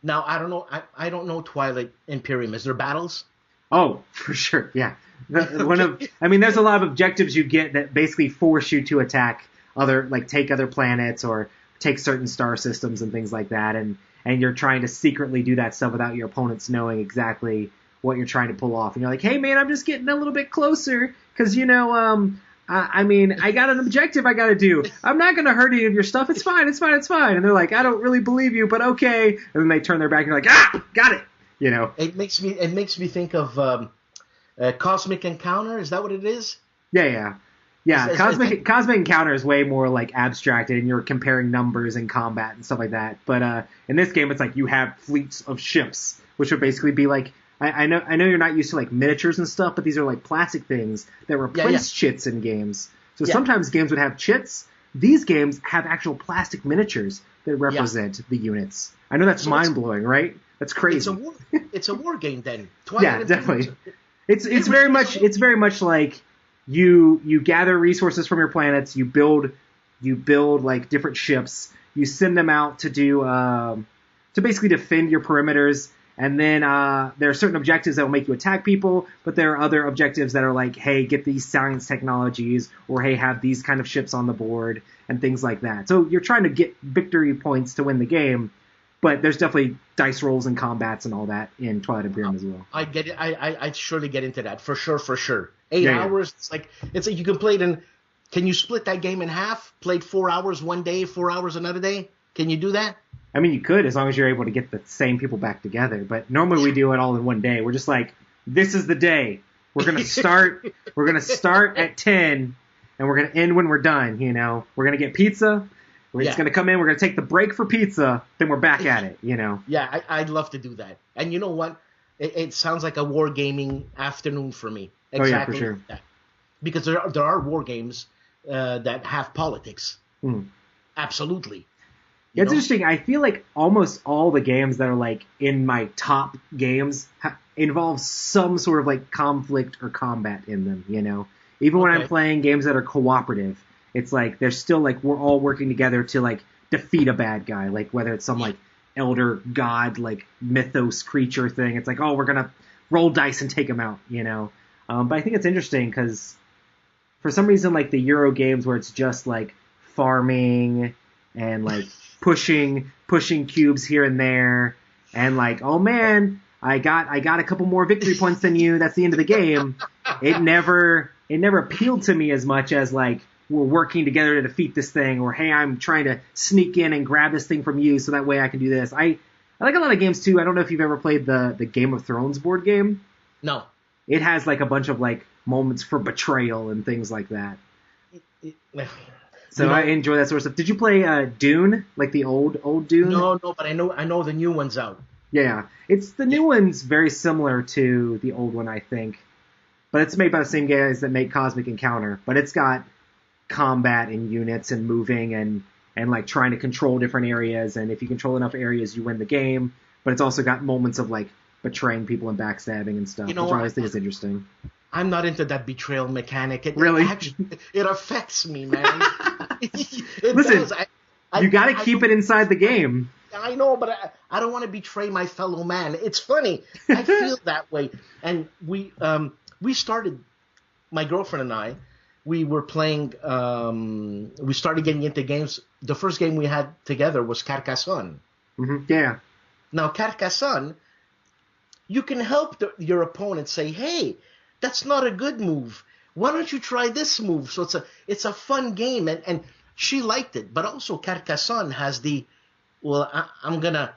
Speaker 2: Now, I don't know. I don't know Twilight Imperium. Is there battles?
Speaker 1: Oh, for sure, yeah. There's a lot of objectives you get that basically force you to attack take other planets or take certain star systems and things like that, and you're trying to secretly do that stuff without your opponents knowing exactly what you're trying to pull off. And you're like, hey man, I'm just getting a little bit closer because I got an objective I got to do. I'm not going to hurt any of your stuff. It's fine. And they're like, I don't really believe you, but okay. And then they turn their back and you're like, got it.
Speaker 2: It makes me think of Cosmic Encounter. Is that what it is?
Speaker 1: Yeah. Cosmic Encounter is way more like abstracted, and you're comparing numbers and combat and stuff like that. But in this game, it's like you have fleets of ships, which would basically be like, I know you're not used to like miniatures and stuff, but these are like plastic things that replace chits in games. So sometimes games would have chits. These games have actual plastic miniatures that represent the units. I know that's mind-blowing, right? That's crazy.
Speaker 2: It's a war game then.
Speaker 1: Yeah, definitely. It's very much like you gather resources from your planets, you build like different ships, you send them out to do to basically defend your perimeters. And then there are certain objectives that will make you attack people, but there are other objectives that are like, hey, get these science technologies, or hey, have these kind of ships on the board, and things like that. So you're trying to get victory points to win the game, but there's definitely dice rolls and combats and all that in Twilight Imperium as well.
Speaker 2: I get it. I'd surely get into that, for sure. 8 hours, it's like you can play it in. Can you split that game in half? Played 4 hours one day, 4 hours another day? Can you do that?
Speaker 1: I mean, you could, as long as you're able to get the same people back together. But normally we do it all in one day. We're just like, this is the day. We're gonna start. We're gonna start at 10, and we're gonna end when we're done. We're gonna get pizza. We're just gonna come in. We're gonna take the break for pizza. Then we're back at it.
Speaker 2: Yeah, I'd love to do that. And you know what? It sounds like a wargaming afternoon for me. Exactly.
Speaker 1: Oh yeah, for sure.
Speaker 2: Like that. Because there are war games that have politics.
Speaker 1: Mm.
Speaker 2: Absolutely.
Speaker 1: It's interesting. I feel like almost all the games that are like in my top games involve some sort of like conflict or combat in them. Even when I'm playing games that are cooperative, it's like there's still like we're all working together to like defeat a bad guy. Like whether it's some like elder god like mythos creature thing, it's like we're gonna roll dice and take him out. But I think it's interesting because for some reason like the Euro games where it's just like farming and like pushing cubes here and there, and like, oh man, I got a couple more victory points than you. That's the end of the game. It never appealed to me as much as like we're working together to defeat this thing, or hey, I'm trying to sneak in and grab this thing from you so that way I can do this. I like a lot of games too. I don't know if you've ever played the Game of Thrones board game.
Speaker 2: No.
Speaker 1: It has like a bunch of like moments for betrayal and things like that. So I enjoy that sort of stuff. Did you play Dune, like the old Dune?
Speaker 2: No, but I know the new one's out.
Speaker 1: Yeah, it's the new one's very similar to the old one, I think, but it's made by the same guys that make Cosmic Encounter. But it's got combat and units and moving and like trying to control different areas, and if you control enough areas, you win the game. But it's also got moments of like betraying people and backstabbing and stuff, which I always think is interesting.
Speaker 2: I'm not into that betrayal mechanic.
Speaker 1: Really?
Speaker 2: It affects me, man. It
Speaker 1: Listen,
Speaker 2: does.
Speaker 1: You got to keep it inside the game.
Speaker 2: I know, but I don't want to betray my fellow man. It's funny. I feel that way. And we started, my girlfriend and I, we were playing, we started getting into games. The first game we had together was Carcassonne.
Speaker 1: Mm-hmm. Yeah.
Speaker 2: Now, Carcassonne, you can help your opponent say, hey, that's not a good move. Why don't you try this move? So it's a fun game, and she liked it. But also Carcassonne has the, well, I'm going to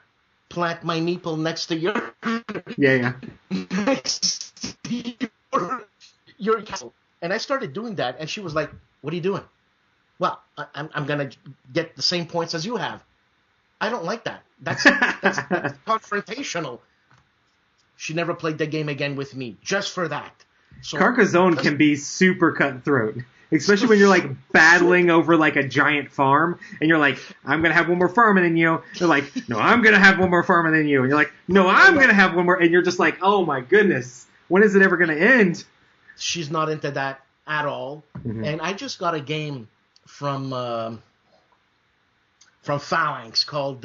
Speaker 2: plant my meeple next to your next to your castle. And I started doing that, and she was like, what are you doing? Well, I'm going to get the same points as you have. I don't like that. That's confrontational. She never played the game again with me, just for that. So,
Speaker 1: Carcassonne can be super cutthroat, especially when you're like battling over like a giant farm, and you're like, I'm gonna have one more farmer than you. They're like, no, I'm gonna have one more farmer than you, and you're like, no, I'm gonna have one more, and you're just like, oh my goodness, when is it ever gonna end?
Speaker 2: She's not into that at all, and I just got a game from Phalanx called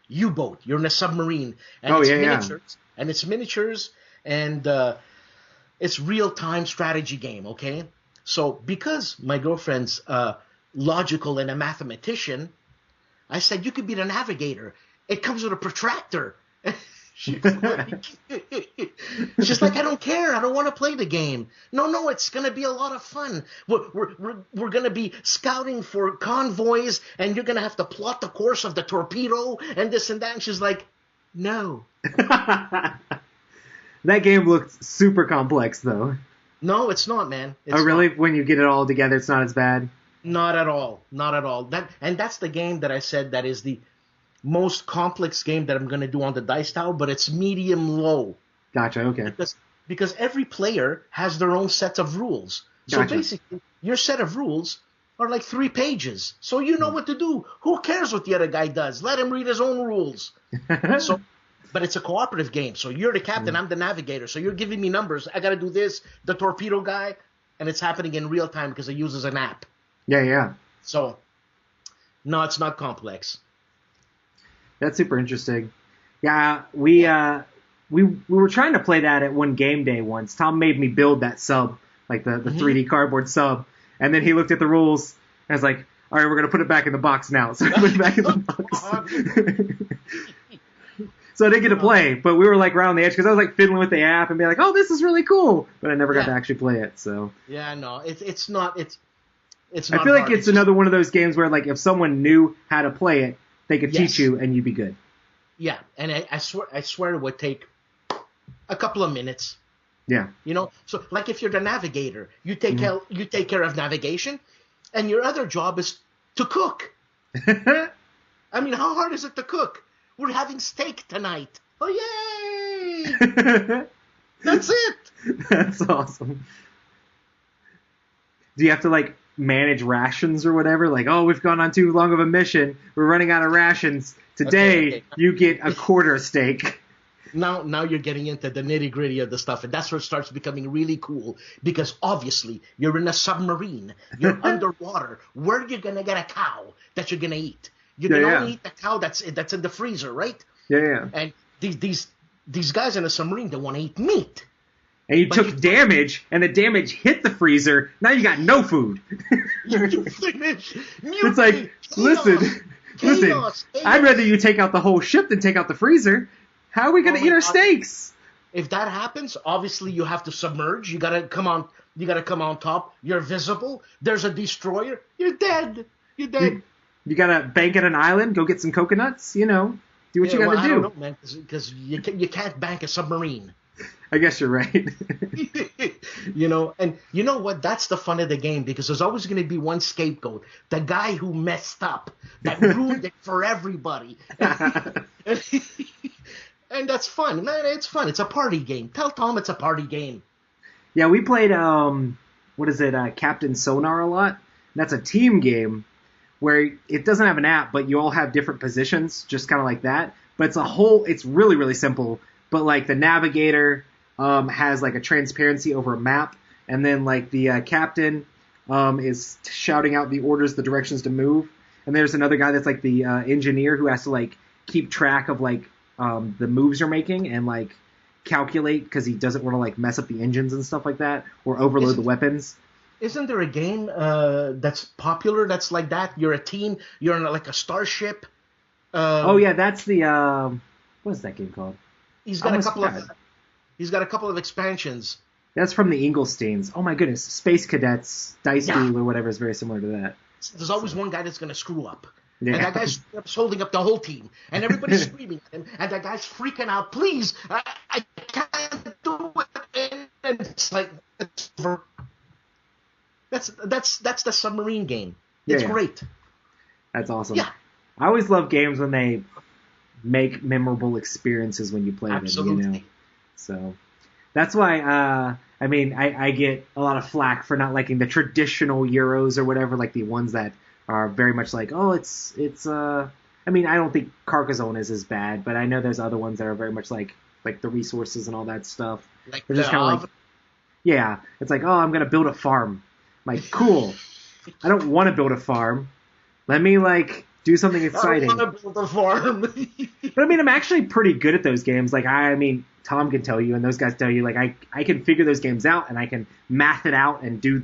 Speaker 2: U-Boat. You're in a submarine, and it's miniatures, and it's real-time strategy game, okay? So because my girlfriend's logical and a mathematician, I said, you could be the navigator. It comes with a protractor. She's like, I don't care. I don't want to play the game. No, it's going to be a lot of fun. We're going to be scouting for convoys, and you're going to have to plot the course of the torpedo and this and that. And she's like, no.
Speaker 1: That game looked super complex, though.
Speaker 2: No, it's not, man. It's
Speaker 1: really?
Speaker 2: not.
Speaker 1: When you get it all together, it's not as bad?
Speaker 2: Not at all. Not at all. That's the game that I said that is the most complex game that I'm going to do on the dice tower, but it's medium-low.
Speaker 1: Gotcha, okay.
Speaker 2: Because every player has their own set of rules.
Speaker 1: Gotcha.
Speaker 2: So basically, your set of rules are like 3 pages. So you know what to do. Who cares what the other guy does? Let him read his own rules. But it's a cooperative game. So you're the captain, I'm the navigator. So you're giving me numbers. I got to do this, the torpedo guy, and it's happening in real time because it uses an app.
Speaker 1: Yeah.
Speaker 2: So, no, it's not complex.
Speaker 1: That's super interesting. Yeah, we were trying to play that at one game day once. Tom made me build that sub, like the 3D cardboard sub, and then he looked at the rules and was like, all right, we're going to put it back in the box now. So I put it back in the box. So I didn't get to play, but we were like around the edge because I was like fiddling with the app and being like, "Oh, this is really cool," but I never got to actually play it. So
Speaker 2: no, it's not. It's
Speaker 1: not. I feel like it's another one of those games where like if someone knew how to play it, they could teach you and you'd be good.
Speaker 2: Yeah, and I swear it would take a couple of minutes.
Speaker 1: Yeah.
Speaker 2: You know, so like if you're the navigator, you take care of navigation, and your other job is to cook. I mean, how hard is it to cook? We're having steak tonight. Oh, yay! That's it.
Speaker 1: That's awesome. Do you have to, like, manage rations or whatever? Like, oh, we've gone on too long of a mission. We're running out of rations. Today, you get a quarter steak.
Speaker 2: Now you're getting into the nitty-gritty of the stuff, and that's where it starts becoming really cool, because obviously you're in a submarine. You're underwater. Where are you going to get a cow that you're going to eat? You can only eat the cow that's in the freezer, right?
Speaker 1: Yeah.
Speaker 2: And these guys in a submarine, they want to eat meat.
Speaker 1: And you took damage, and the damage hit the freezer. Now you got no food.
Speaker 2: You finish.
Speaker 1: It's like, listen. I'd rather you take out the whole ship than take out the freezer. How are we going to eat our steaks?
Speaker 2: If that happens, obviously you have to submerge. You got to come on. You got to come on top. You're visible. There's a destroyer. You're dead.
Speaker 1: You got to bank at an island, go get some coconuts, do what you got to do.
Speaker 2: I don't know, man, because you can't bank a submarine.
Speaker 1: I guess you're right.
Speaker 2: And you know what? That's the fun of the game, because there's always going to be one scapegoat, the guy who messed up, that ruined it for everybody. And that's fun, man. It's fun. It's a party game. Tell Tom it's a party game.
Speaker 1: Yeah, we played Captain Sonar a lot. That's a team game where it doesn't have an app, but you all have different positions, just kind of like that. But it's really, really simple. But like the navigator has like a transparency over a map, and then like the captain is shouting out the orders, the directions to move. And there's another guy that's like the engineer who has to like keep track of like the moves you're making and like calculate, because he doesn't want to like mess up the engines and stuff like that or overload the weapons. Isn't
Speaker 2: there a game that's popular that's like that? You're a team. You're in like a starship.
Speaker 1: That's the what is that game called?
Speaker 2: He's got a couple of expansions.
Speaker 1: That's from the Inglesteins. Oh my goodness, Space Cadets Dice Duel or whatever is very similar to that.
Speaker 2: There's always one guy that's going to screw up. Yeah. And that guy's holding up the whole team. And everybody's screaming at him. And that guy's freaking out. Please, I can't do it. And it's like, that's the submarine game. It's great.
Speaker 1: That's awesome.
Speaker 2: Yeah.
Speaker 1: I always love games when they make memorable experiences when you play them. So that's why, I get a lot of flack for not liking the traditional Euros or whatever, like the ones that are very much like, I don't think Carcassonne is as bad, but I know there's other ones that are very much like the resources and all that stuff.
Speaker 2: Like
Speaker 1: they're just kind of like, it's like, I'm going to build a farm. I'm like, cool. I don't want to build a farm. Let me do something exciting.
Speaker 2: I want to build a farm.
Speaker 1: But I'm actually pretty good at those games. Tom can tell you and those guys tell you, I can figure those games out and I can math it out and do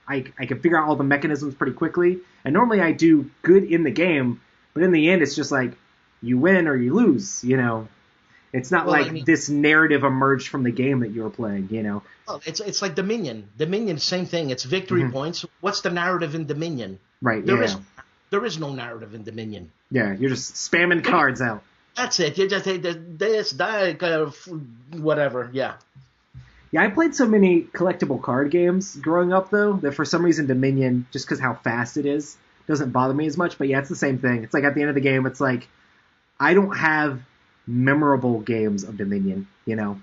Speaker 1: I can figure out all the mechanisms pretty quickly. And normally I do good in the game, but in the end it's just like you win or you lose, It's not this narrative emerged from the game that you were playing,
Speaker 2: Well, it's like Dominion. Dominion, same thing. It's victory points. What's the narrative in Dominion?
Speaker 1: Right,
Speaker 2: There is no narrative in Dominion.
Speaker 1: Yeah, you're just spamming cards out.
Speaker 2: That's it. You just say this, that, whatever. Yeah.
Speaker 1: Yeah, I played so many collectible card games growing up, though, that for some reason Dominion, just because how fast it is, doesn't bother me as much. But yeah, it's the same thing. It's like at the end of the game, it's like I don't have memorable games of Dominion.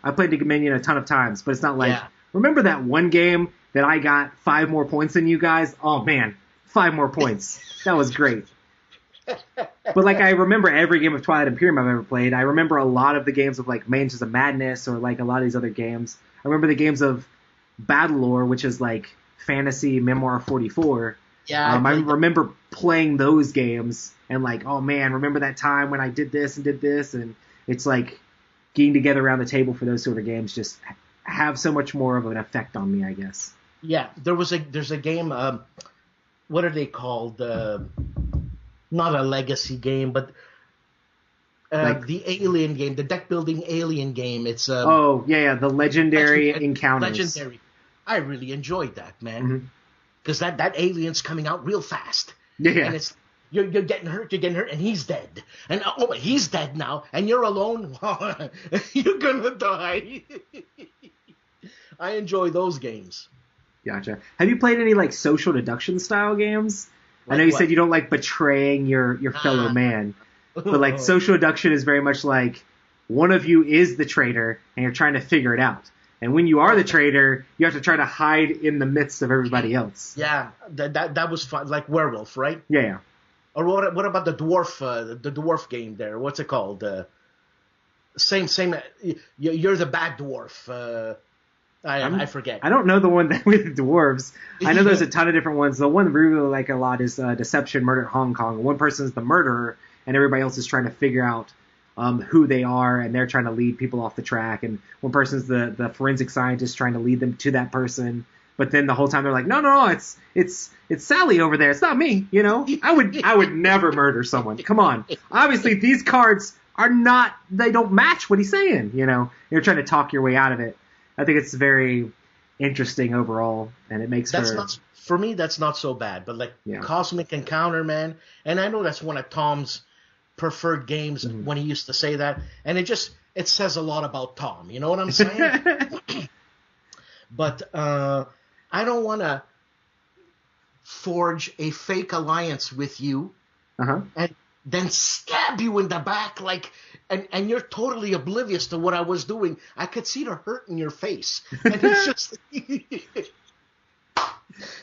Speaker 1: I played Dominion a ton of times, but it's not like, remember that one game that I got 5 more points than you guys? Oh, man, 5 more points. That was great. But I remember every game of Twilight Imperium I've ever played. I remember a lot of the games of Mansions of Madness or a lot of these other games. I remember the games of Battlelore, which is Fantasy Memoir 44.
Speaker 2: Yeah.
Speaker 1: I remember playing those games and oh man, remember that time when I did this and did this, and it's getting together around the table for those sort of games just have so much more of an effect on me, I guess.
Speaker 2: Yeah, there's a game. What are they called? Not a legacy game, but the alien game, the deck building alien game. It's
Speaker 1: the Legendary Encounters.
Speaker 2: Legendary. I really enjoyed that, man, because that alien's coming out real fast.
Speaker 1: Yeah,
Speaker 2: and it's you're getting hurt, and he's dead, and he's dead now, and you're alone. You're gonna die. I enjoy those games.
Speaker 1: Gotcha. Have you played any social deduction style games? I know you said you don't like betraying your fellow man, but social deduction is very much one of you is the traitor and you're trying to figure it out. And when you are the traitor, you have to try to hide in the midst of everybody else.
Speaker 2: Yeah, that was fun, like Werewolf, right?
Speaker 1: Yeah.
Speaker 2: Or what about the dwarf game there? What's it called? Same. You're the bad dwarf. I forget.
Speaker 1: I don't know the one with dwarves. I know there's a ton of different ones. The one that we really like a lot is Deception, Murder at Hong Kong. One person is the murderer, and everybody else is trying to figure out who they are, and they're trying to lead people off the track. And one person's the forensic scientist trying to lead them to that person. But then the whole time they're like, no, it's Sally over there. It's not me. I would never murder someone. Come on. Obviously, these cards they don't match what he's saying. You're trying to talk your way out of it. I think it's very interesting overall, and it makes
Speaker 2: for me, that's not so bad. But Cosmic Encounter, man, and I know that's one of Tom's preferred games when he used to say that, and it it says a lot about Tom. You know what I'm saying? But I don't want to forge a fake alliance with you and then stab you in the back and you're totally oblivious to what I was doing. I could see the hurt in your face. And it's just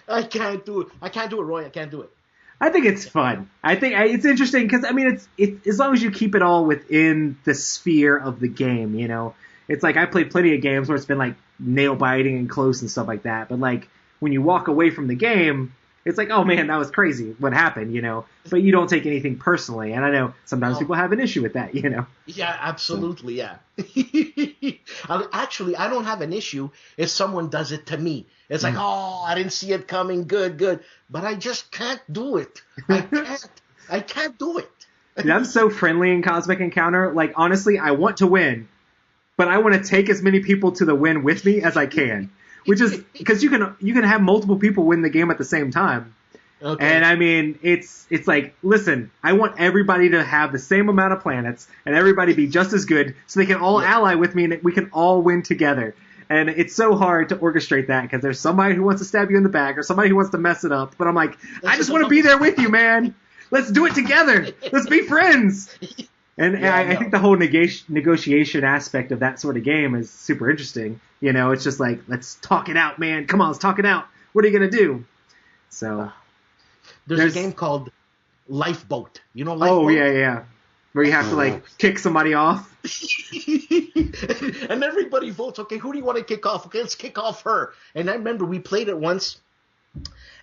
Speaker 2: I can't do it. I can't do it, Roy. I can't do it.
Speaker 1: I think it's fun. I think it's interesting because, I mean, it's as long as you keep it all within the sphere of the game, you know. It's like I played plenty of games where it's been like nail biting and close and stuff like that. But like when you walk away from the game, it's like, oh man, that was crazy. What happened, you know? But you don't take anything personally. And I know sometimes people have an issue with that, you know?
Speaker 2: Yeah, absolutely, yeah. Actually, I don't have an issue if someone does it to me. It's like, oh, I didn't see it coming. Good. But I just can't do it. I can't do it.
Speaker 1: Dude, I'm so friendly in Cosmic Encounter. Like, honestly, I want to win, but I want to take as many people to the win with me as I can. Which is because you can have multiple people win the game at the same time. Okay. And I mean, it's like, listen, I want everybody to have the same amount of planets and everybody be just as good so they can all ally with me and we can all win together. And it's so hard to orchestrate that because there's somebody who wants to stab you in the back or somebody who wants to mess it up. But I'm like, I just want to be there with you, man. Let's do it together. Let's be friends. And I think the whole negotiation aspect of that sort of game is super interesting. You know, it's just like, let's talk it out, man. Come on, let's talk it out. What are you going to do? So
Speaker 2: there's a game called Lifeboat. You know Lifeboat?
Speaker 1: Oh, yeah. Where you have to, like, kick somebody off.
Speaker 2: And everybody votes, okay, who do you want to kick off? Okay, let's kick off her. And I remember we played it once,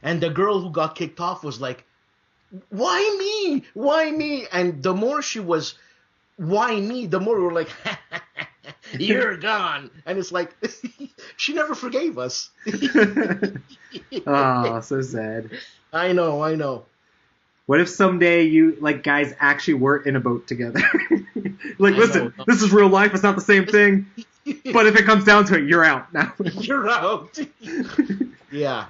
Speaker 2: and the girl who got kicked off was like, why me? Why me? And the more she was, why me? The more we were like, you're gone. And it's like, she never forgave us.
Speaker 1: Oh, so sad.
Speaker 2: I know.
Speaker 1: What if someday you, like, guys actually were in a boat together? Like, listen, this is real life. It's not the same thing. But if it comes down to it, you're out now.
Speaker 2: You're out. Yeah.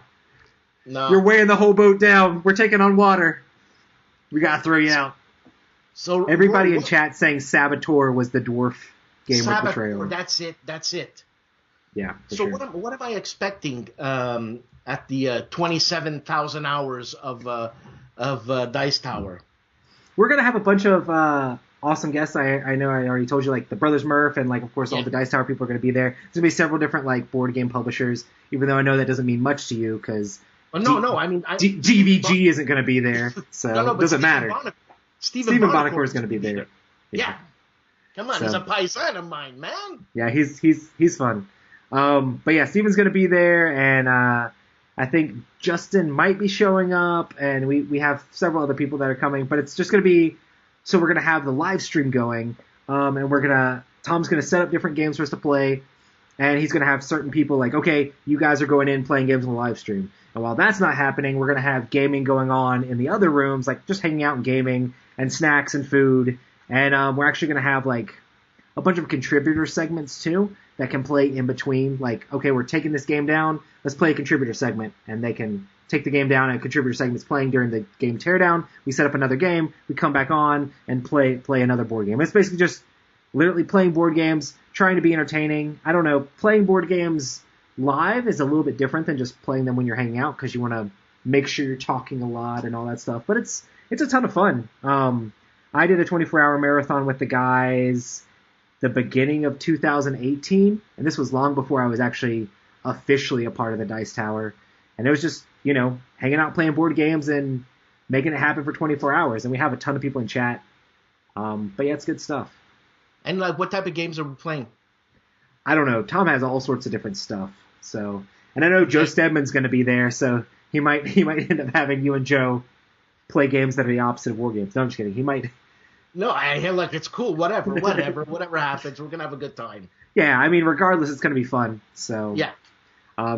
Speaker 2: No.
Speaker 1: You're weighing the whole boat down. We're taking on water. We gotta throw you out. So everybody in chat saying Saboteur was the dwarf game with Betrayal.
Speaker 2: That's it.
Speaker 1: Yeah.
Speaker 2: So sure. What am I expecting at the 27,000 hours of Dice Tower?
Speaker 1: We're gonna have a bunch of awesome guests. I know I already told you, like the Brothers Murph and like of course all the Dice Tower people are gonna be there. There's gonna be several different like board game publishers. Even though I know that doesn't mean much to you because.
Speaker 2: No. I mean,
Speaker 1: GVG isn't going to be there, so it doesn't matter.
Speaker 2: Stephen
Speaker 1: Bonacore is going to be there.
Speaker 2: Yeah. Come on, he's a paisan of mine, man.
Speaker 1: Yeah, he's fun. But yeah, Stephen's going to be there, and I think Justin might be showing up, and we have several other people that are coming. But it's just going to be so we're going to have the live stream going, and Tom's going to set up different games for us to play, and he's going to have certain people like, okay, you guys are going in playing games on the live stream. And while that's not happening, we're going to have gaming going on in the other rooms, like just hanging out and gaming and snacks and food. And we're actually going to have like a bunch of contributor segments too that can play in between. Like, okay, we're taking this game down. Let's play a contributor segment. And they can take the game down and contributor segment's playing during the game teardown. We set up another game. We come back on and play another board game. It's basically just literally playing board games, trying to be entertaining. I don't know, playing board games live is a little bit different than just playing them when you're hanging out because you want to make sure you're talking a lot and all that stuff. But it's a ton of fun. I did a 24-hour marathon with the guys the beginning of 2018, and this was long before I was actually officially a part of the Dice Tower. And it was just, you know, hanging out playing board games and making it happen for 24 hours. And we have a ton of people in chat. But yeah, it's good stuff.
Speaker 2: And like, what type of games are we playing?
Speaker 1: I don't know. Tom has all sorts of different stuff. So, and I know Joe Stedman's going to be there, so he might end up having you and Joe play games that are the opposite of war games. No, I'm just kidding. He might.
Speaker 2: No, I hear like it's cool. Whatever happens, we're gonna have a good time.
Speaker 1: Yeah, I mean, regardless, it's gonna be fun. So
Speaker 2: yeah.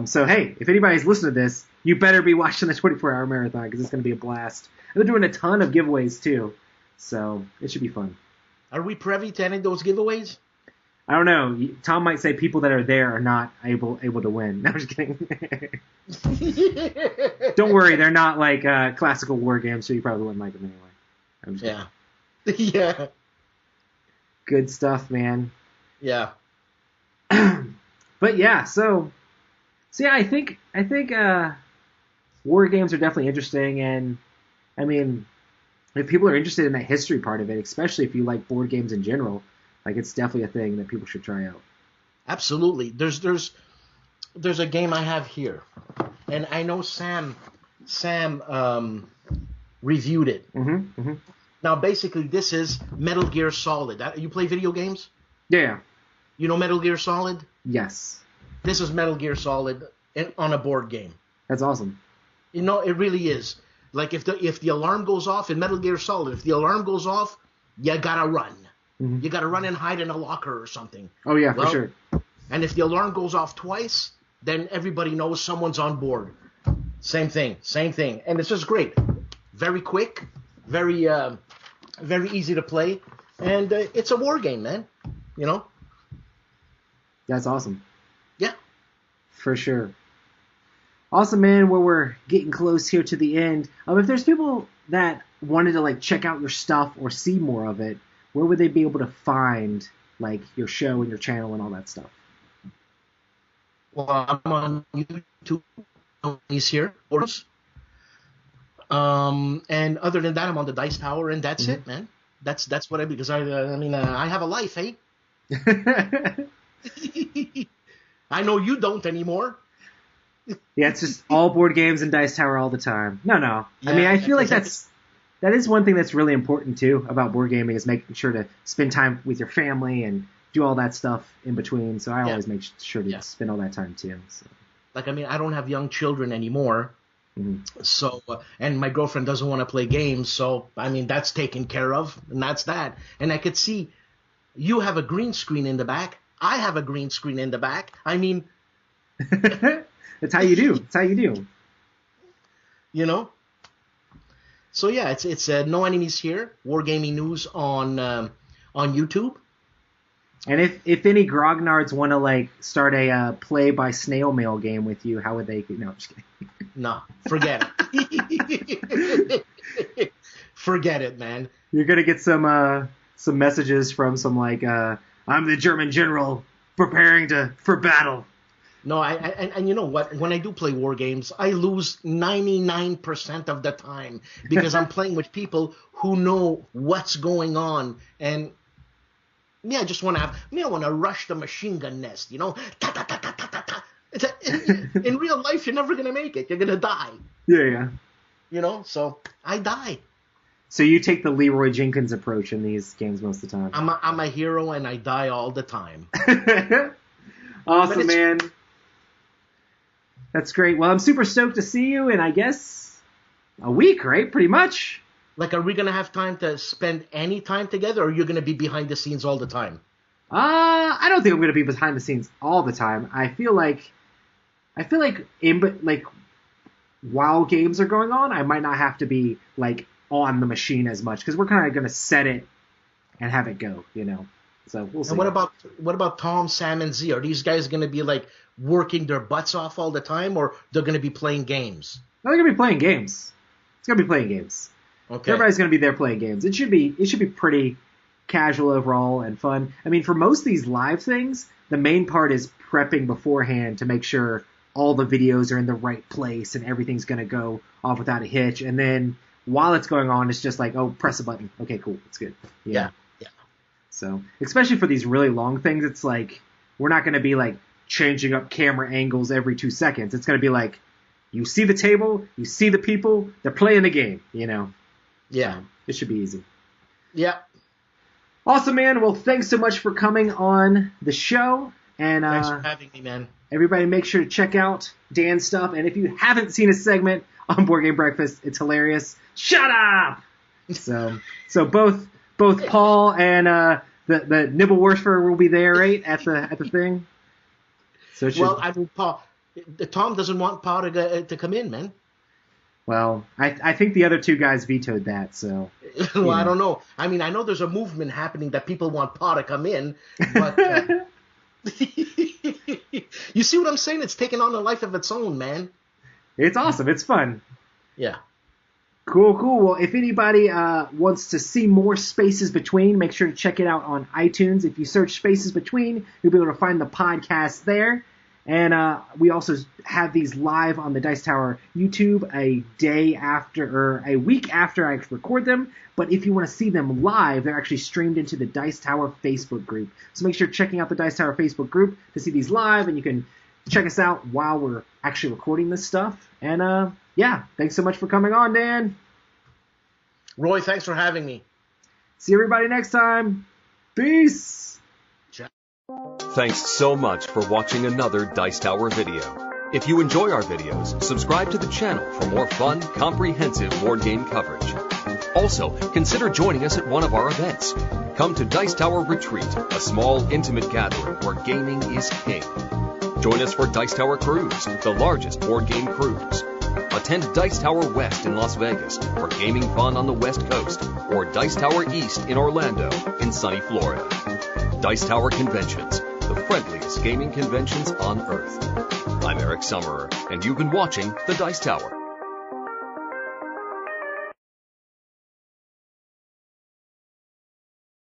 Speaker 1: So hey, if anybody's listening to this, you better be watching the 24-hour marathon because it's gonna be a blast. And they're doing a ton of giveaways too, so it should be fun.
Speaker 2: Are we privy to any of those giveaways?
Speaker 1: I don't know. Tom might say people that are there are not able to win. No, I'm just kidding. Don't worry, they're not like classical war games, so you probably wouldn't like them anyway. I'm just
Speaker 2: kidding. Yeah.
Speaker 1: Good stuff, man.
Speaker 2: Yeah.
Speaker 1: But yeah, so yeah, I think war games are definitely interesting, and I mean, if people are interested in that history part of it, especially if you like board games in general, like it's definitely a thing that people should try out.
Speaker 2: Absolutely. There's a game I have here, and I know Sam reviewed it.
Speaker 1: Mm-hmm, mm-hmm.
Speaker 2: Now, basically, this is Metal Gear Solid. You play video games?
Speaker 1: Yeah.
Speaker 2: You know Metal Gear Solid?
Speaker 1: Yes.
Speaker 2: This is Metal Gear Solid on a board game.
Speaker 1: That's awesome.
Speaker 2: You know, it really is. Like if the alarm goes off in Metal Gear Solid, if the alarm goes off, you gotta run.
Speaker 1: Mm-hmm.
Speaker 2: You gotta run and hide in a locker or something.
Speaker 1: Oh yeah, for sure.
Speaker 2: And if the alarm goes off twice, then everybody knows someone's on board. Same thing. And it's just great. Very quick, very easy to play, and it's a war game, man. You know?
Speaker 1: That's awesome.
Speaker 2: Yeah.
Speaker 1: For sure. Awesome, man. Well, we're getting close here to the end. If there's people that wanted to like check out your stuff or see more of it, where would they be able to find like your show and your channel and all that stuff?
Speaker 2: Well, I'm on YouTube. He's here. And other than that, I'm on the Dice Tower, and that's it, man. That's what I do, because I have a life, eh? I know you don't anymore.
Speaker 1: Yeah, it's just all board games and Dice Tower all the time. No.
Speaker 2: Yeah,
Speaker 1: I mean, I feel like that is one thing that's really important too about board gaming, is making sure to spend time with your family and do all that stuff in between. So I always make sure to spend all that time too. So.
Speaker 2: Like, I mean, I don't have young children anymore.
Speaker 1: Mm-hmm.
Speaker 2: So, and my girlfriend doesn't want to play games. So, I mean, that's taken care of, and that's that. And I could see you have a green screen in the back. I have a green screen in the back. I mean,
Speaker 1: that's how you do.
Speaker 2: You know? So yeah, it's No Enemies Here, Wargaming News on YouTube.
Speaker 1: And if any grognards want to like start a play by snail mail game with you, how would they? No, I'm just kidding.
Speaker 2: No, forget it. Forget it, man.
Speaker 1: You're gonna get some messages from some like I'm the German general preparing for battle.
Speaker 2: No, and you know what? When I do play war games, I lose 99% of the time because I'm playing with people who know what's going on, and me, I just want to rush the machine gun nest, you know? Ta, ta, ta, ta, ta, ta, ta. In real life, you're never gonna make it. You're gonna die.
Speaker 1: Yeah.
Speaker 2: You know, so I die.
Speaker 1: So you take the Leroy Jenkins approach in these games most of the time.
Speaker 2: I'm a hero, and I die all the time.
Speaker 1: Awesome, man. That's great. Well, I'm super stoked to see you in, I guess, a week, right? Pretty much.
Speaker 2: Like, are we going to have time to spend any time together, or are you going to be behind the scenes all the time?
Speaker 1: I don't think I'm going to be behind the scenes all the time. I feel like while games are going on, I might not have to be, like, on the machine as much, because we're kind of going to set it and have it go, you know? So we'll see.
Speaker 2: And what about Tom, Sam, and Z? Are these guys going to be, like, working their butts off all the time, or they're going to be playing games?
Speaker 1: No, they're going to be playing games. It's going to be playing games.
Speaker 2: Okay.
Speaker 1: Everybody's going to be there playing games. It should be pretty casual overall and fun. I mean, for most of these live things, the main part is prepping beforehand to make sure all the videos are in the right place and everything's going to go off without a hitch. And then while it's going on, it's just like, oh, press a button. Okay, cool. It's good.
Speaker 2: Yeah.
Speaker 1: So, especially for these really long things, it's like we're not going to be like changing up camera angles every 2 seconds. It's going to be like, you see the table, you see the people, they're playing the game, you know?
Speaker 2: Yeah.
Speaker 1: So, it should be easy.
Speaker 2: Yeah.
Speaker 1: Awesome, man. Well, thanks so much for coming on the show. And
Speaker 2: thanks for having me, man.
Speaker 1: Everybody make sure to check out Dan's stuff. And if you haven't seen a segment on Board Game Breakfast, it's hilarious. Shut up! So both Paul and the Nibble Worsfer will be there, right, at the thing. So
Speaker 2: well, I mean, Paul, Tom doesn't want Paul to come in, man.
Speaker 1: Well, I think the other two guys vetoed that, so.
Speaker 2: Well, I don't know. I mean, I know there's a movement happening that people want Paul to come in, but you see what I'm saying? It's taken on a life of its own, man.
Speaker 1: It's awesome. It's fun.
Speaker 2: Yeah.
Speaker 1: Cool, cool. Well, if anybody wants to see more Spaces Between, make sure to check it out on iTunes. If you search Spaces Between, you'll be able to find the podcast there. And we also have these live on the Dice Tower YouTube a week after I record them. But if you want to see them live, they're actually streamed into the Dice Tower Facebook group. So make sure you're checking out the Dice Tower Facebook group to see these live, and you can check us out while we're actually recording this stuff. And yeah, thanks so much for coming on, Dan.
Speaker 2: Roy, thanks for having me.
Speaker 1: See everybody next time. Peace.
Speaker 3: Thanks so much for watching another Dice Tower video. If you enjoy our videos, subscribe to the channel for more fun, comprehensive board game coverage. Also, consider joining us at one of our events. Come to Dice Tower Retreat, a small, intimate gathering where gaming is king. Join us for Dice Tower Cruise, the largest board game cruise. Attend Dice Tower West in Las Vegas for gaming fun on the West Coast, or Dice Tower East in Orlando in sunny Florida. Dice Tower Conventions, the friendliest gaming conventions on Earth. I'm Eric Summerer, and you've been watching The Dice Tower.